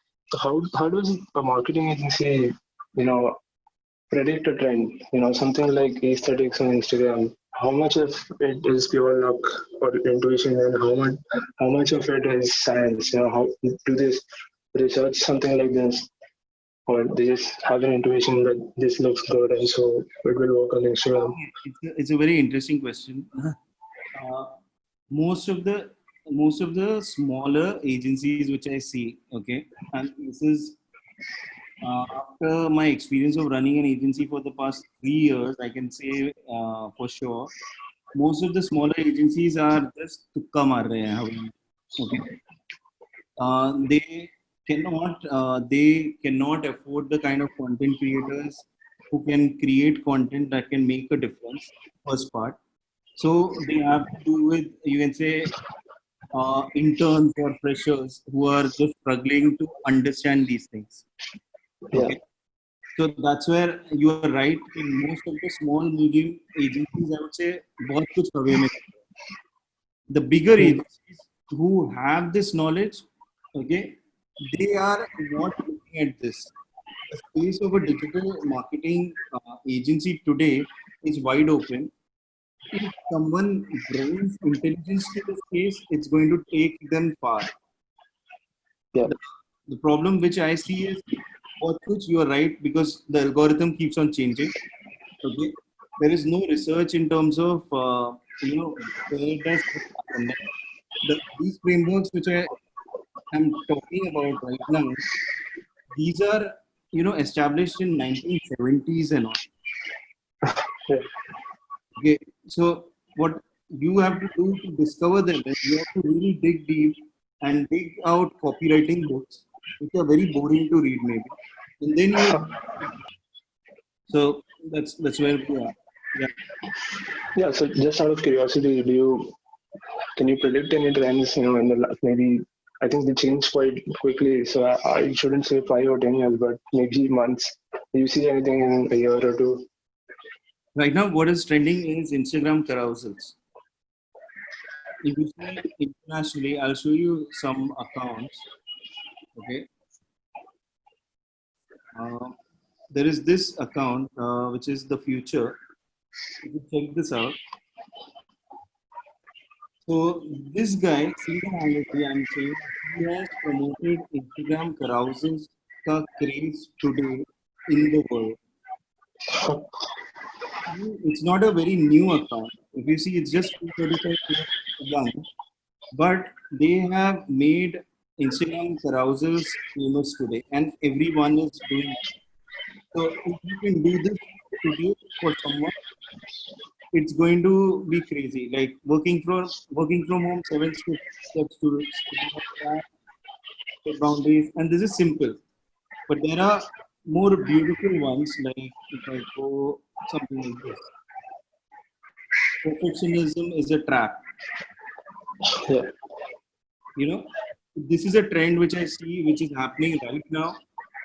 does a marketing agency, predict a trend? Something like aesthetics on Instagram. How much of it is pure luck or intuition, and how much of it is science? How do they research something like this, or they just have an intuition that this looks good and so it will work on Instagram? It's a very interesting question. Most of the smaller agencies which I see, okay, and this is after my experience of running an agency for the past 3 years, I can say for sure, most of the smaller agencies are just tukka maar rahe hain. Okay, they cannot afford the kind of content creators who can create content that can make a difference. First part. So they have to do with, you can say, interns or freshers who are just struggling to understand these things. Yeah. Okay, so that's where you are right. In most of the small medium agencies, I would say बहुत कुछ हवा में. The bigger Hmm. agencies who have this knowledge, okay, they are not looking at this. The space of a digital marketing agency today is wide open. If someone brings intelligence to the space, it's going to take them far. Yeah. The problem which I see is, what which you are right, because the algorithm keeps on changing. Okay, there is no research in terms of where does this happen. These frameworks which I am talking about right now, these are established in 1970s and all. Yeah. Okay, so what you have to do to discover them is you have to really dig deep and dig out copywriting books which are very boring to read maybe, and then you. So that's where we are. Yeah. Yeah. So just out of curiosity, can you predict any trends? In the maybe I think they change quite quickly. So I shouldn't say 5 or 10 years, but maybe months. Do you see anything in a year or two? Right now, what is trending is Instagram carousels. If you see internationally, I'll show you some accounts. Okay, uh, there is this account which is the future. If you check this out, so this guy single-handedly, I'm saying, he has promoted Instagram carousels ka craze today in the world. It's not a very new account. If you see, it's just 235 years young, but they have made Instagram carousels famous today, and everyone is doing it. So if you can do this today for someone, it's going to be crazy. Like working from home, 7 steps to skin of that, set boundaries, and this is simple. But there are more beautiful ones. Like if I go something like this, perfectionism is a trap. Yeah. This is a trend which I see which is happening right now.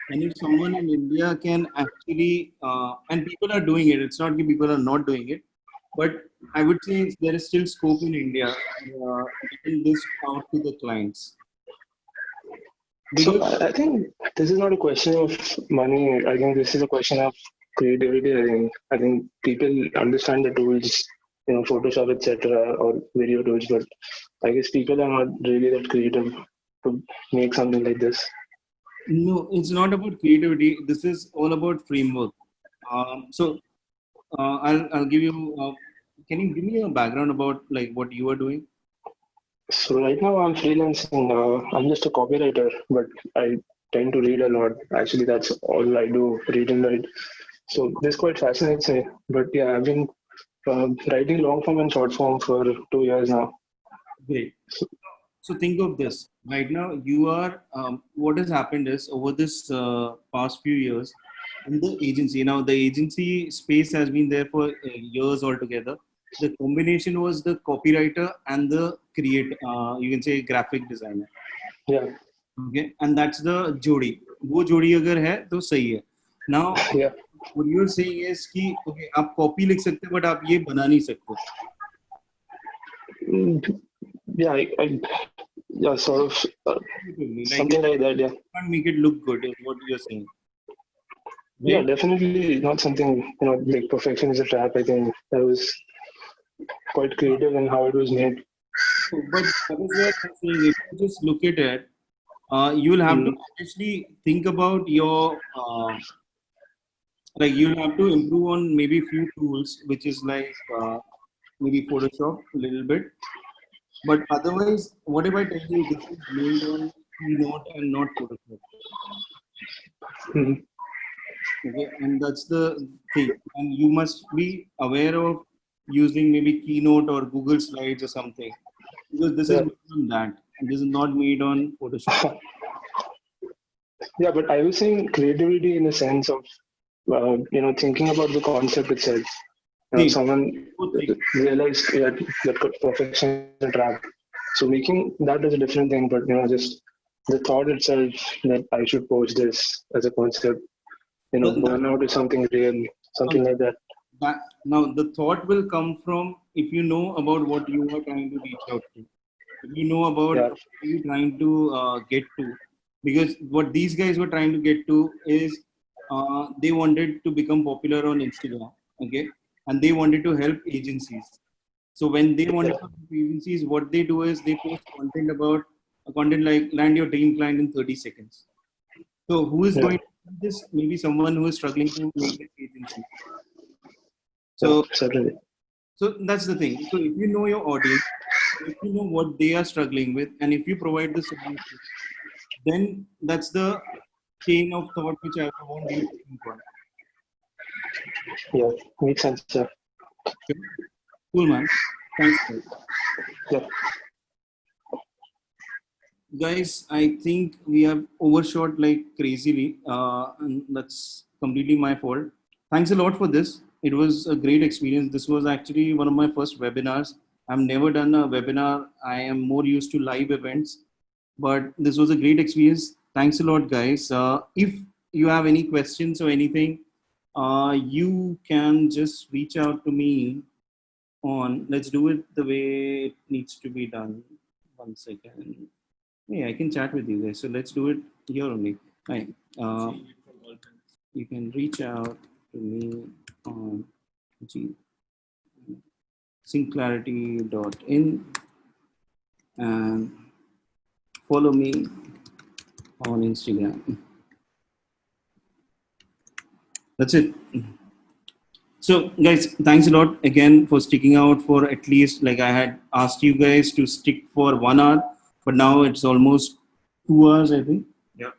And if someone in India can actually and people are doing it, it's not that people are not doing it, but I would say there is still scope in India getting this out to the clients, So because I think this is not a question of money. I think this is a question of creativity. I think people understand the tools, Photoshop, etc., or video tools, but I guess people are not really that creative to make something like this. no, it's not about creativity, this is all about framework. I'll give you can you give me a background about like what you are doing? So right now I'm freelancing. I'm just a copywriter, but I tend to read a lot. Actually, that's all I do, read and write. So this quite fascinates me. But yeah, I've been writing long form and short form for 2 years now. Great. So think of this. Right now, you are. What has happened is over this past few years, in the agency. Now, the agency space has been there for years altogether. The combination was the copywriter and the you can say graphic designer. Yeah, Okay, and that's the जोड़ी. वो जोड़ी अगर है तो सही है. Now, yeah. what you're saying is कि okay, आप copy लिख सकते हो, but आप ये बना नहीं सकते. Mm, yeah, yeah, sort of Like something like that. Yeah, can't make it look good is what you're saying, yeah, right? definitely not something like perfection is a trap. I think that was quite creative in how it was made. So, but that is where I'm saying if you just look at it, you'll have to Mm, actually think about your like you'll have to improve on maybe few tools, which is like maybe Photoshop a little bit. But otherwise, what if I tell you this is made on Keynote and not Photoshop? mm, Okay, and that's the thing. And you must be aware of using maybe Keynote or Google Slides or something, because this is yeah. made on that, and this is not made on Photoshop. Yeah, but I was saying creativity in the sense of thinking about the concept itself. See, Someone both things. realized that perfection is a trap. So making that is a different thing, but just the thought itself that I should post this as a concept, Well, burnout is something real, something like that. now the thought will come from if you know about what you are trying to reach out to. If you know about Yeah, what you're trying to get to, because what these guys were trying to get to is they wanted to become popular on Instagram, okay, and they wanted to help agencies. So when they wanted yeah, to help agencies, what they do is they post content like land your dream client in 30 seconds. So who is yeah, going to do this? Maybe someone who is struggling to make an agency. yeah, So certainly. so that's the thing. So if you know your audience, if you know what they are struggling with, and if you provide the solution, then that's the chain of thought which I want you to think on. Yeah, makes sense. Yeah, Okay? Cool, man. Thanks, yeah, guys. I think we have overshot like crazily, and that's completely my fault. Thanks a lot for this. It was a great experience. This was actually one of my first webinars. I've never done a webinar. I am more used to live events, but this was a great experience. Thanks a lot, guys. If you have any questions or anything, you can just reach out to me on. Let's do it the way it needs to be done. 1 second. Hey, I can chat with you guys. So let's do it here only. Hi. Uh, you can reach out to me on Jeet, synclarity.in and follow me on Instagram. That's it. So guys, thanks a lot again for sticking out for at least, like I had asked you guys to stick for 1 hour, but now it's almost 2 hours, I think. Yeah.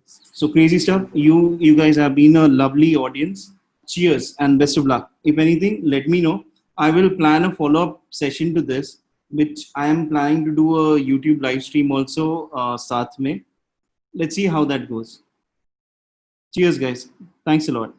So crazy stuff. You guys have been a lovely audience. Cheers and best of luck. If anything, let me know. I will plan a follow-up session to this, which I am planning to do a YouTube live stream also, Sath Mein. Let's see how that goes. Cheers, guys. Thanks a lot.